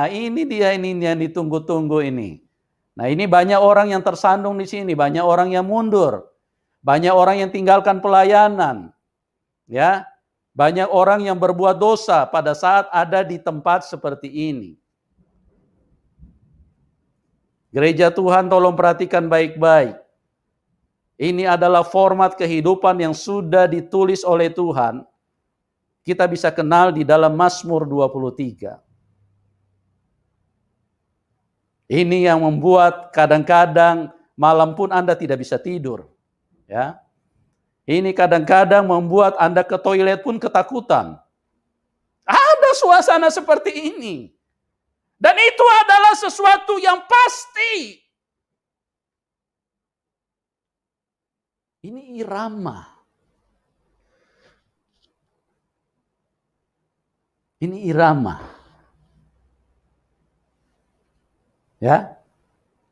Ini dia ini yang ditunggu-tunggu ini. Nah, ini banyak orang yang tersandung di sini, banyak orang yang mundur. Banyak orang yang tinggalkan pelayanan. Ya. Banyak orang yang berbuat dosa pada saat ada di tempat seperti ini. Gereja Tuhan, tolong perhatikan baik-baik. Ini adalah format kehidupan yang sudah ditulis oleh Tuhan. Kita bisa kenal di dalam Mazmur 23. Ini yang membuat kadang-kadang malam pun Anda tidak bisa tidur. Ya. Ini kadang-kadang membuat Anda ke toilet pun ketakutan. Ada suasana seperti ini. Dan itu adalah sesuatu yang pasti. Ini irama. Ini irama. Ya.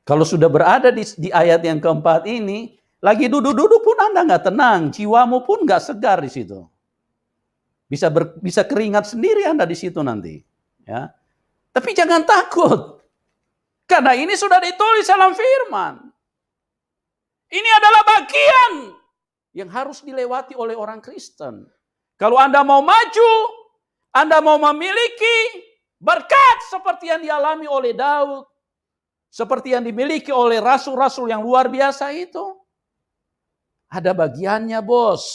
Kalau sudah berada di ayat yang keempat ini, lagi duduk-duduk pun Anda nggak tenang, jiwamu pun nggak segar di situ. Bisa keringat sendiri Anda di situ nanti. Ya. Tapi jangan takut. Karena ini sudah ditulis dalam firman. Ini adalah bagian yang harus dilewati oleh orang Kristen. Kalau Anda mau maju, Anda mau memiliki berkat seperti yang dialami oleh Daud, seperti yang dimiliki oleh rasul-rasul yang luar biasa itu, ada bagiannya, bos.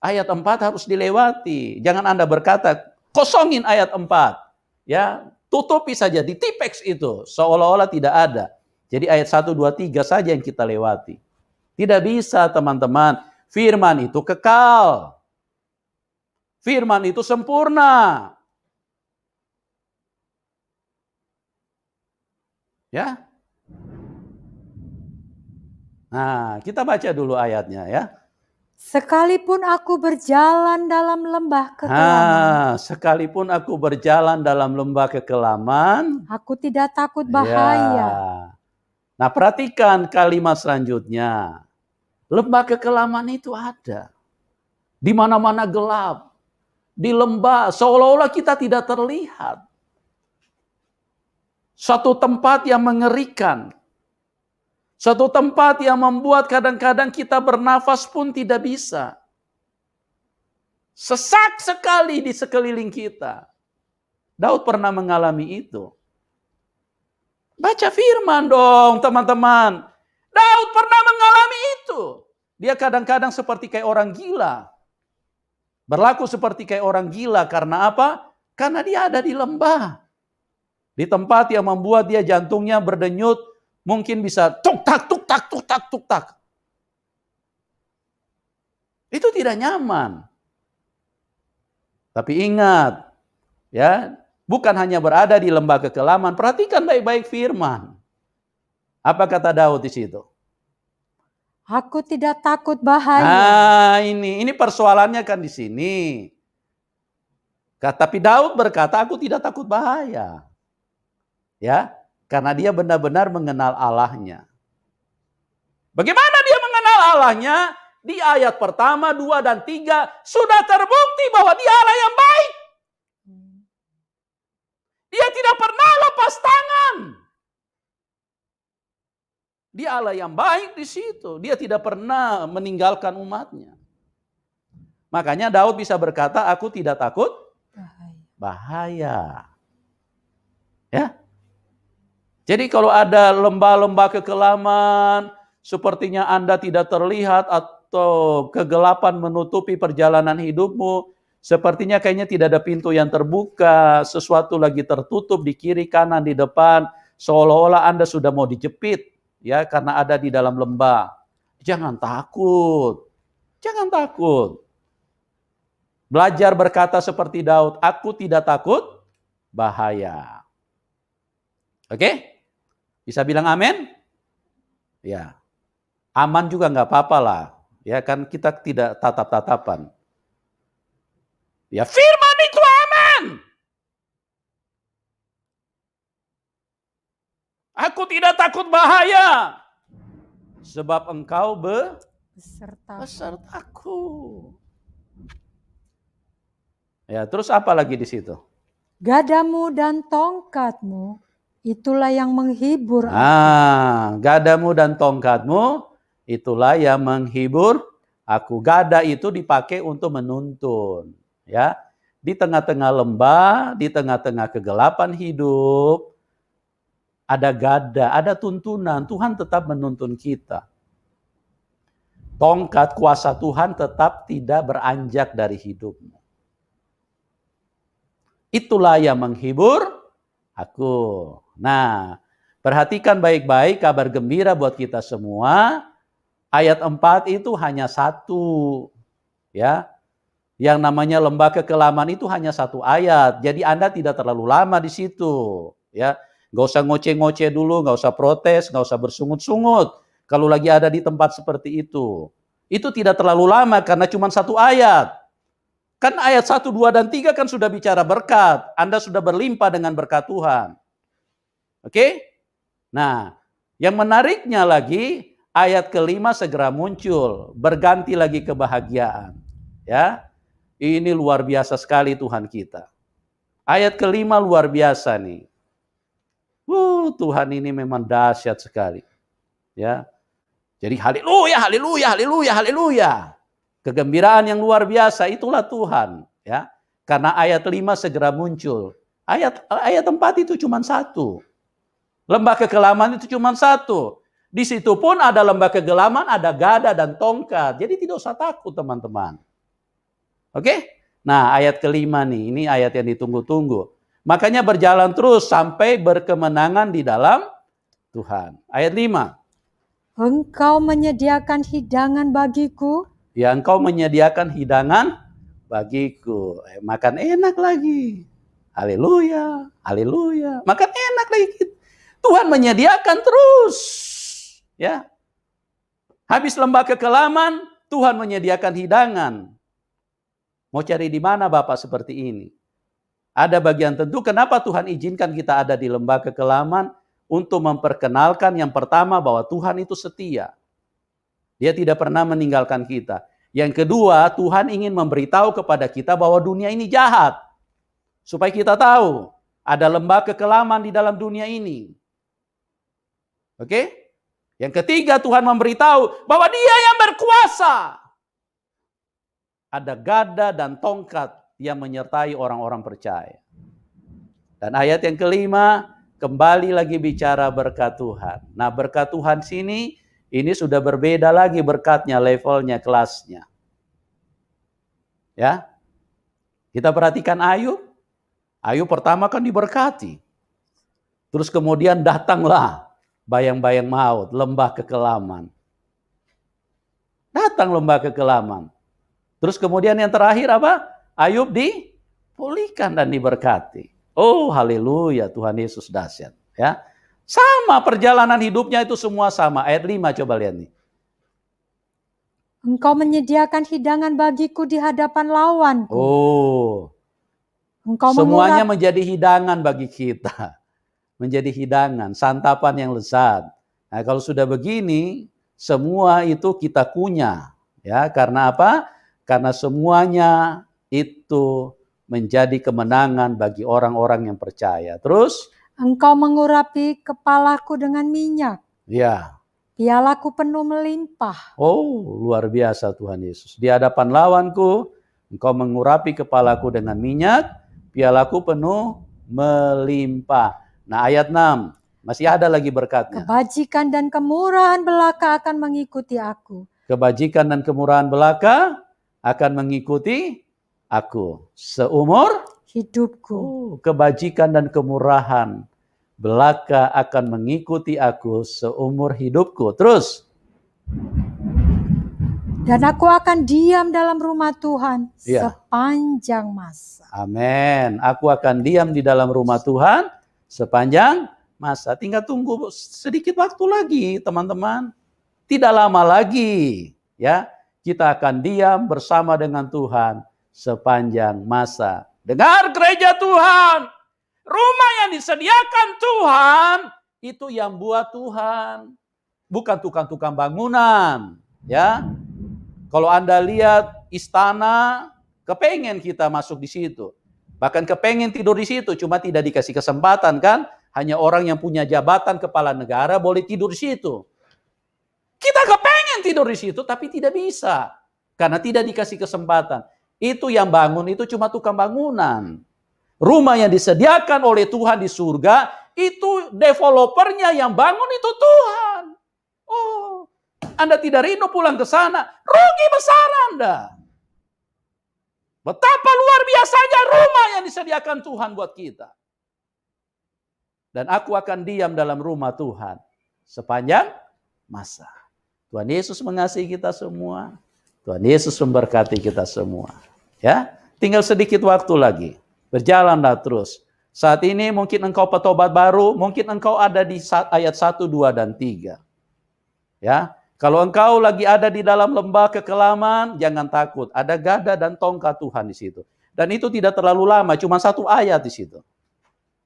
Ayat 4 harus dilewati. Jangan Anda berkata, kosongin ayat 4. Ya, tutupi saja, di tipeks itu seolah-olah tidak ada. Jadi ayat 1, 2, 3 saja yang kita lewati. Tidak bisa, teman-teman. Firman itu kekal. Firman itu sempurna. Ya. Nah, kita baca dulu ayatnya ya. Sekalipun aku berjalan dalam lembah kekelaman, Sekalipun aku berjalan dalam lembah kekelaman, aku tidak takut ya. bahaya. Nah, perhatikan kalimat selanjutnya. Lembah kekelaman itu ada. Di mana-mana gelap. Di lembah, seolah-olah kita tidak terlihat. Suatu tempat yang mengerikan. Suatu tempat yang membuat kadang-kadang kita bernafas pun tidak bisa. Sesak sekali di sekeliling kita. Daud pernah mengalami itu. Baca firman dong teman-teman. Daud pernah mengalami itu. Dia kadang-kadang seperti kayak orang gila. Berlaku seperti kayak orang gila karena apa? Karena dia ada di lembah. Di tempat yang membuat dia jantungnya berdenyut, mungkin bisa tuk tak tuk tak tuk tak tuk tak. Itu tidak nyaman. Tapi ingat, ya, bukan hanya berada di lembah kekelaman, perhatikan baik-baik firman. Apa kata Daud di situ? Aku tidak takut bahaya. Nah, ini persoalannya kan di sini. Tapi Daud berkata, aku tidak takut bahaya. Ya, karena dia benar-benar mengenal Allahnya. Bagaimana dia mengenal Allahnya? Di ayat pertama, 2 dan 3 sudah terbukti bahwa dia Allah yang baik. Dia tidak pernah lepas tangan. Dia Allah yang baik di situ. Dia tidak pernah meninggalkan umatnya. Makanya Daud bisa berkata, aku tidak takut bahaya. Ya. Jadi kalau ada lembah-lembah kekelaman, sepertinya Anda tidak terlihat atau kegelapan menutupi perjalanan hidupmu, sepertinya kayaknya tidak ada pintu yang terbuka, sesuatu lagi tertutup di kiri, kanan, di depan, seolah-olah Anda sudah mau dijepit, ya, karena ada di dalam lembah. Jangan takut. Jangan takut. Belajar berkata seperti Daud, aku tidak takut bahaya. Oke? Bisa bilang amin? Ya. Aman juga nggak apa-apa lah. Ya kan kita tidak tatap-tatapan. Ya firman itu aman. Aku tidak takut bahaya. Sebab engkau besertaku. Ya, terus apa lagi di situ? Gadamu dan tongkatmu, itulah yang menghibur aku. Gadamu dan tongkatmu, itulah yang menghibur aku. Gada itu dipakai untuk menuntun. Ya, di tengah-tengah lembah, di tengah-tengah kegelapan hidup, ada gada, ada tuntunan. Tuhan tetap menuntun kita. Tongkat kuasa Tuhan tetap tidak beranjak dari hidupmu. Itulah yang menghibur aku. Nah, perhatikan baik-baik kabar gembira buat kita semua. Ayat 4 itu hanya satu. Ya. Yang namanya lembah kekelaman itu hanya satu ayat. Jadi Anda tidak terlalu lama di situ. Ya. Nggak usah ngoceh-ngoceh dulu, nggak usah protes, nggak usah bersungut-sungut. Kalau lagi ada di tempat seperti itu. Itu tidak terlalu lama karena cuma satu ayat. Kan ayat 1, 2, dan 3 kan sudah bicara berkat. Anda sudah berlimpah dengan berkat Tuhan. Oke? Nah, yang menariknya lagi, ayat kelima segera muncul. Berganti lagi kebahagiaan. Ya, ini luar biasa sekali Tuhan kita. Ayat kelima luar biasa nih. Tuhan ini memang dahsyat sekali. Ya. Jadi haleluya, haleluya, haleluya, haleluya. Kegembiraan yang luar biasa, itulah Tuhan. Ya. Karena ayat 5 segera muncul. Ayat 4 itu cuma satu. Lembah kekelaman itu cuma satu. Di situ pun ada lembah kegelaman, ada gada dan tongkat. Jadi tidak usah takut teman-teman. Oke? Nah ayat kelima nih, ini ayat yang ditunggu-tunggu. Makanya berjalan terus sampai berkemenangan di dalam Tuhan. Ayat 5. Engkau menyediakan hidangan bagiku. Ya, engkau menyediakan hidangan bagiku. Makan enak lagi. Haleluya, haleluya. Makan enak lagi. Tuhan menyediakan terus. Ya. Habis lembah kekelaman, Tuhan menyediakan hidangan. Mau cari di mana Bapak seperti ini? Ada bagian tentu kenapa Tuhan izinkan kita ada di lembah kekelaman untuk memperkenalkan yang pertama bahwa Tuhan itu setia. Dia tidak pernah meninggalkan kita. Yang kedua, Tuhan ingin memberitahu kepada kita bahwa dunia ini jahat. Supaya kita tahu ada lembah kekelaman di dalam dunia ini. Oke? Yang ketiga, Tuhan memberitahu bahwa Dia yang berkuasa. Ada gada dan tongkat yang menyertai orang-orang percaya. Dan ayat yang kelima, kembali lagi bicara berkat Tuhan. Nah, berkat Tuhan sini, ini sudah berbeda lagi berkatnya, levelnya, kelasnya. Ya. Kita perhatikan Ayub. Ayub pertama kan diberkati. Terus kemudian datanglah bayang-bayang maut, lembah kekelaman. Datang lembah kekelaman. Terus kemudian yang terakhir apa? Ayub dipulihkan dan diberkati. Oh, haleluya, Tuhan Yesus dahsyat. Ya. Sama perjalanan hidupnya itu semua sama. Ayat 5 coba lihat nih. Engkau menyediakan hidangan bagiku di hadapan lawanku. Oh. Engkau Semuanya menjadi hidangan bagi kita. Menjadi hidangan, santapan yang lezat. Nah, kalau sudah begini, semua itu kita kunyah. Ya, karena apa? Karena semuanya itu menjadi kemenangan bagi orang-orang yang percaya. Terus? Engkau mengurapi kepalaku dengan minyak. Ya. Pialaku penuh melimpah. Oh, luar biasa Tuhan Yesus. Di hadapan lawanku, Engkau mengurapi kepalaku dengan minyak, pialaku penuh melimpah. Nah, ayat 6, masih ada lagi berkatnya. Kebajikan dan kemurahan belaka akan mengikuti aku. Kebajikan dan kemurahan belaka akan mengikuti aku seumur hidupku. Oh, kebajikan dan kemurahan belaka akan mengikuti aku seumur hidupku. Terus. Dan aku akan diam dalam rumah Tuhan sepanjang masa. Amin. Aku akan diam di dalam rumah Tuhan sepanjang masa. Tinggal tunggu sedikit waktu lagi, teman-teman. Tidak lama lagi, ya. Kita akan diam bersama dengan Tuhan sepanjang masa. Dengar gereja Tuhan. Rumah yang disediakan Tuhan, itu yang buat Tuhan. Bukan tukang-tukang bangunan, ya. Kalau Anda lihat istana, kepengen kita masuk di situ. Bahkan kepengen tidur di situ, cuma tidak dikasih kesempatan kan. Hanya orang yang punya jabatan kepala negara boleh tidur di situ. Kita kepengen tidur di situ, tapi tidak bisa. Karena tidak dikasih kesempatan. Itu yang bangun, itu cuma tukang bangunan. Rumah yang disediakan oleh Tuhan di surga, itu developernya yang bangun itu Tuhan. Oh, Anda tidak rindu pulang ke sana, rugi besar Anda. Betapa luar biasanya rumah yang disediakan Tuhan buat kita. Dan aku akan diam dalam rumah Tuhan sepanjang masa. Tuhan Yesus mengasihi kita semua. Tuhan Yesus memberkati kita semua. Ya, tinggal sedikit waktu lagi. Berjalanlah terus. Saat ini mungkin engkau petobat baru, mungkin engkau ada di ayat 1, 2, dan 3. Ya, kalau engkau lagi ada di dalam lembah kekelaman, jangan takut. Ada gada dan tongkat Tuhan di situ. Dan itu tidak terlalu lama, cuma 1 ayat di situ.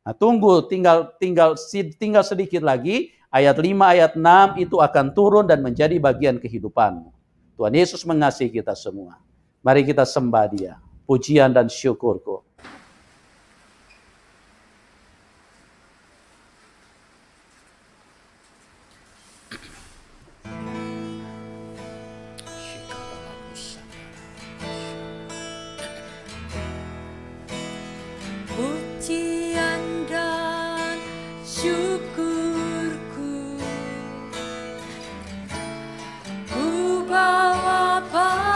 Nah, tunggu, tinggal sedikit lagi. Ayat 5, ayat 6 itu akan turun dan menjadi bagian kehidupanmu. Tuhan Yesus mengasihi kita semua. Mari kita sembah Dia. Pujian dan syukurku. Pujian dan syukurku ku bawa padamu.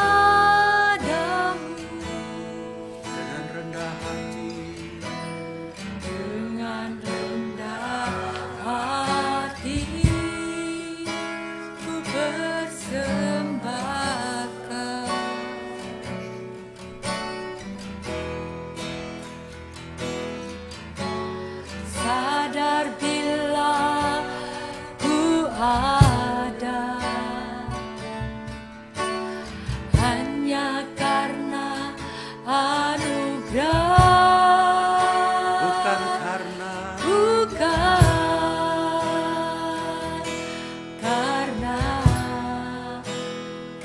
bukan karena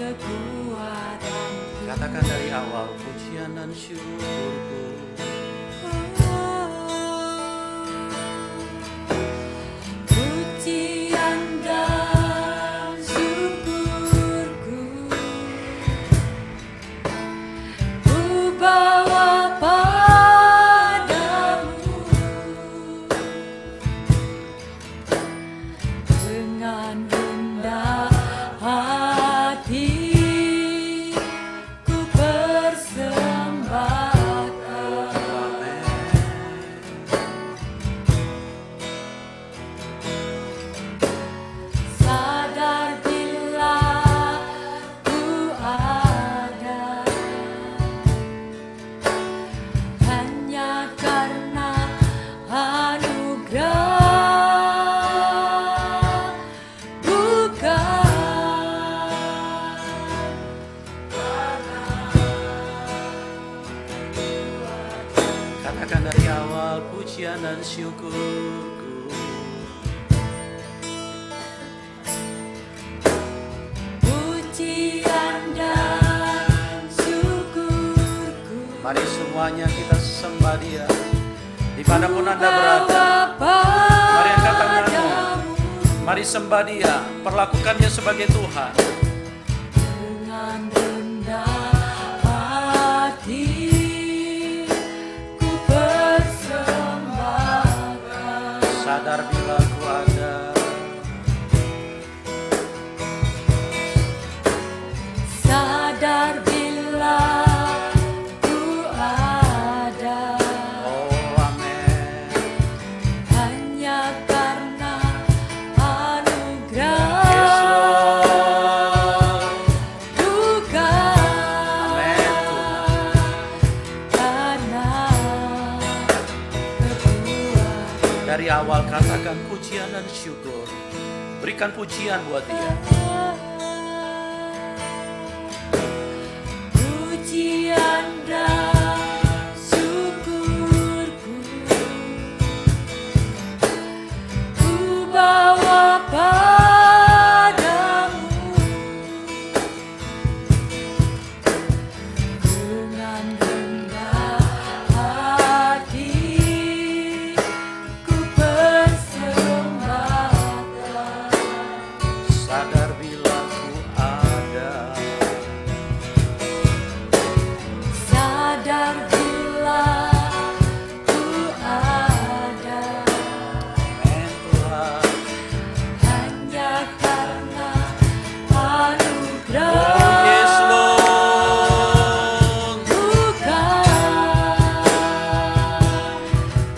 kekuatan. katakan dari awal pujian dan syukurku. Pujian dan syukurku ku bawa padamu dengan rendah hati. Ku persembahkan sadar bila ku ada hanya karena anugerah, Katakan dari awal pujian dan syukurku. pujian dan syukurku. Mari semuanya kita sembah Dia dimanapun Anda berada. Mari angkat tanganmu, mari sembah Dia, perlakukannya sebagai Tuhan. Dengan rendah hati ku persembahkan Sadar bila ku ada, sadar bila ku ada oh amin. hanya karena anugerah, Yes Lord, bukan amin Tuhan. karena kekuatan. Dari awal katakan pujian dan syukur. Berikan pujian buat Dia. Pujian dan syukurku ku bawa padamu dengan rendah hati. Ku persembahkan Sadar bila ku ada, sadar bila ku ada amin Tuhan. hanya karena anugerah, Oh yes Lord, bukan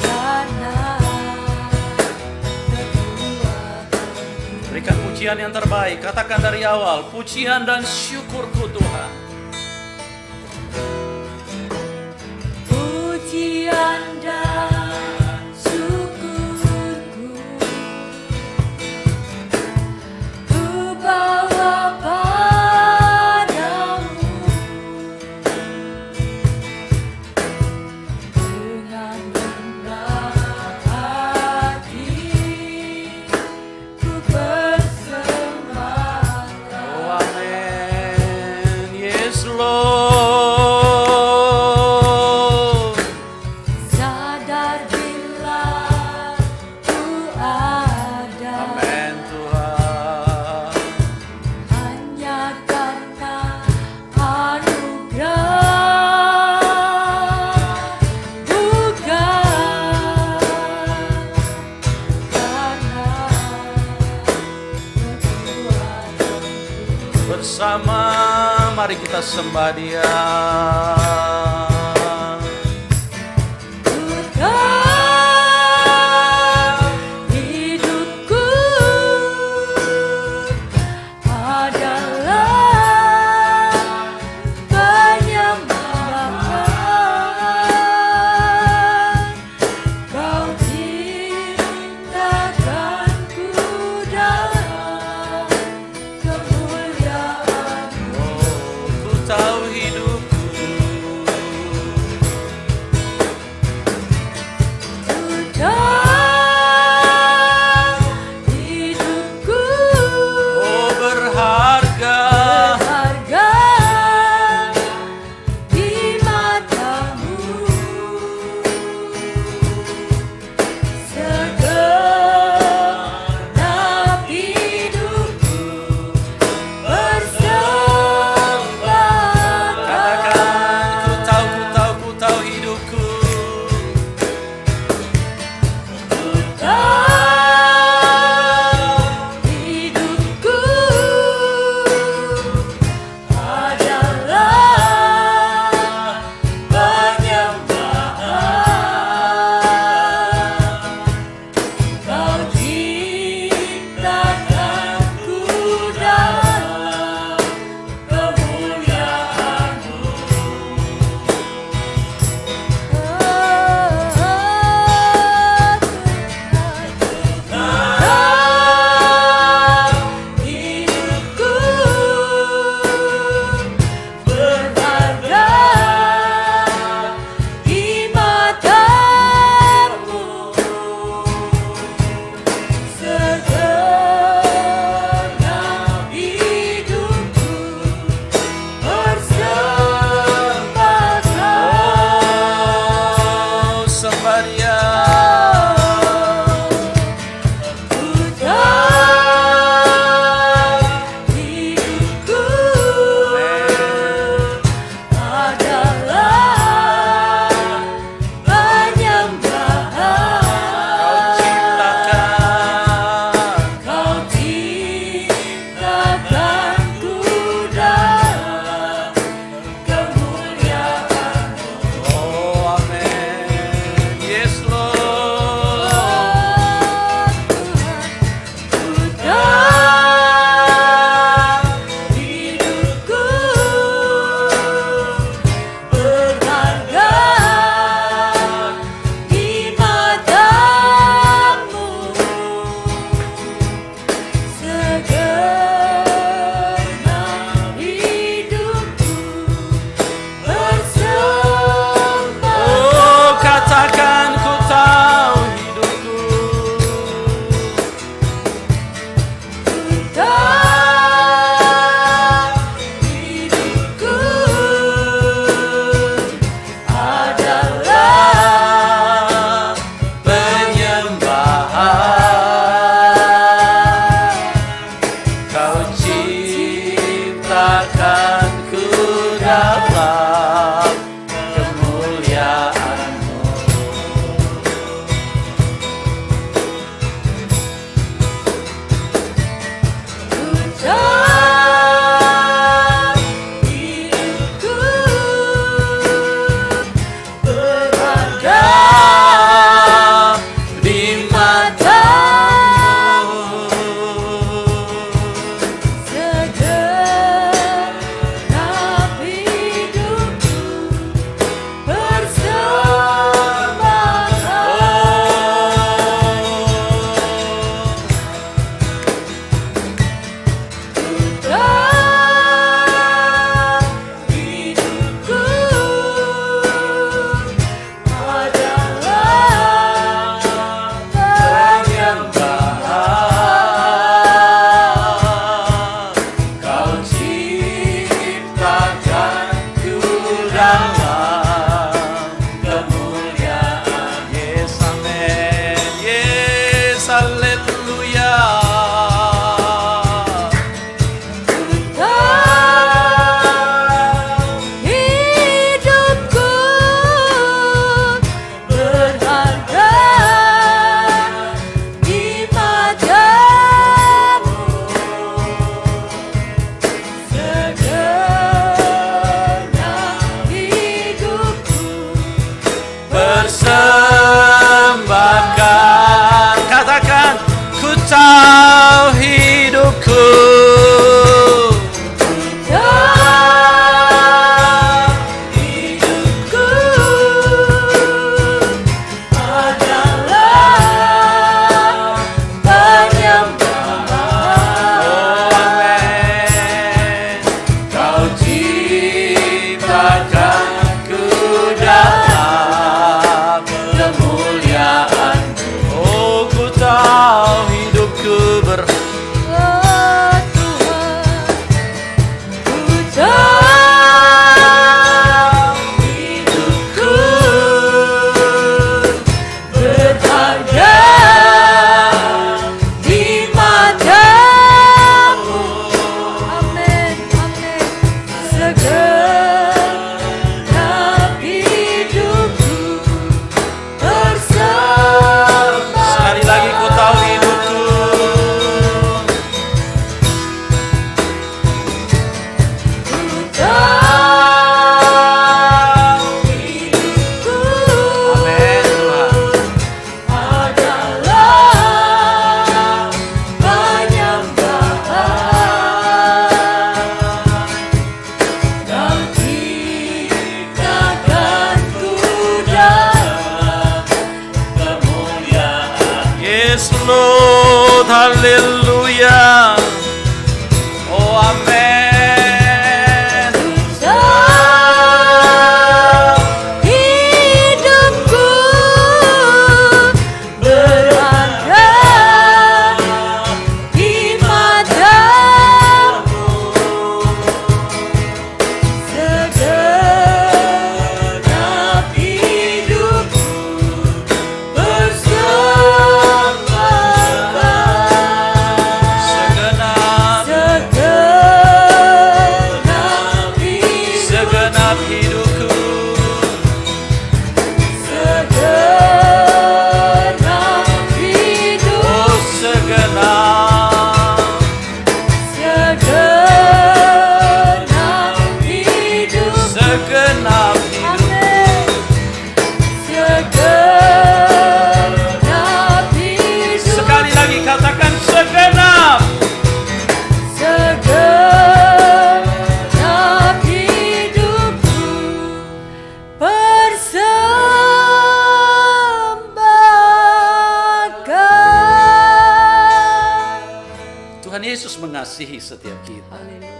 karena kekuatan. berikan pujian yang terbaik. Katakan dari awal pujian dan syukurku Tuhan. Pujian dan syukurku ku bawa padamu dengan rendah hati. Ku persembahkan Oh amin. Yes Lord. sadar bila ku ada Amin Tuhan. hanya karena anugerah, bukan karena kekuatan. Bersama mari kita sembah Dia. Ku tahu hidupku adalah penyembahan. Kau cintakanku dalam kemuliaan. Oh, ku tahu hidupku Lord, haleluya. Oh amin. Hidupku berada di matamu, segenap hidupku Segenap segenap hidupku oh segenap segenap hidup. Sekali lagi katakan segenap. Segenap hidupku persembahkan. Tuhan Yesus mengasihi setiap kita. Haleluya.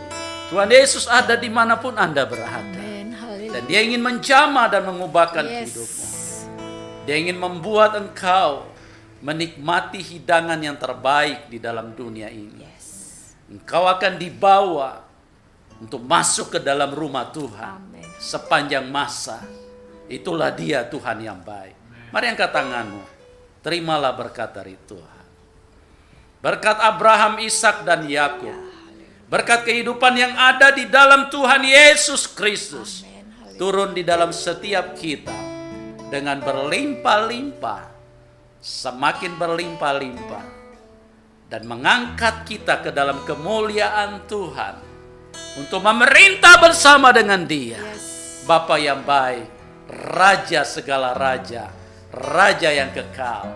Tuhan Yesus ada dimanapun Anda berada. Amin. Haleluya. Dan Dia ingin menjamah dan mengubahkan Yes. hidupmu. Dia ingin membuat engkau menikmati hidangan yang terbaik di dalam dunia ini. Yes. Engkau akan dibawa untuk masuk ke dalam rumah Tuhan Amin. sepanjang masa. Itulah Dia Tuhan yang baik. Mari angkat tanganmu. Terimalah berkat dari Tuhan. Berkat Abraham, Ishak dan Yakub. Berkat kehidupan yang ada di dalam Tuhan Yesus Kristus. Amin. Haleluya. Turun di dalam setiap kita dengan berlimpah-limpah, semakin berlimpah-limpah, dan mengangkat kita ke dalam kemuliaan Tuhan untuk memerintah bersama dengan Dia. Yes. Bapa yang baik, Raja segala raja, Raja yang kekal.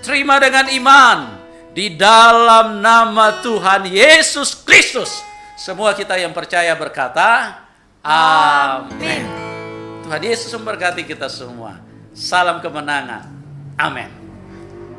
Terima dengan iman di dalam nama Tuhan Yesus Kristus. Semua kita yang percaya berkata, amin. Tuhan Yesus memberkati kita semua. Salam kemenangan. Amin.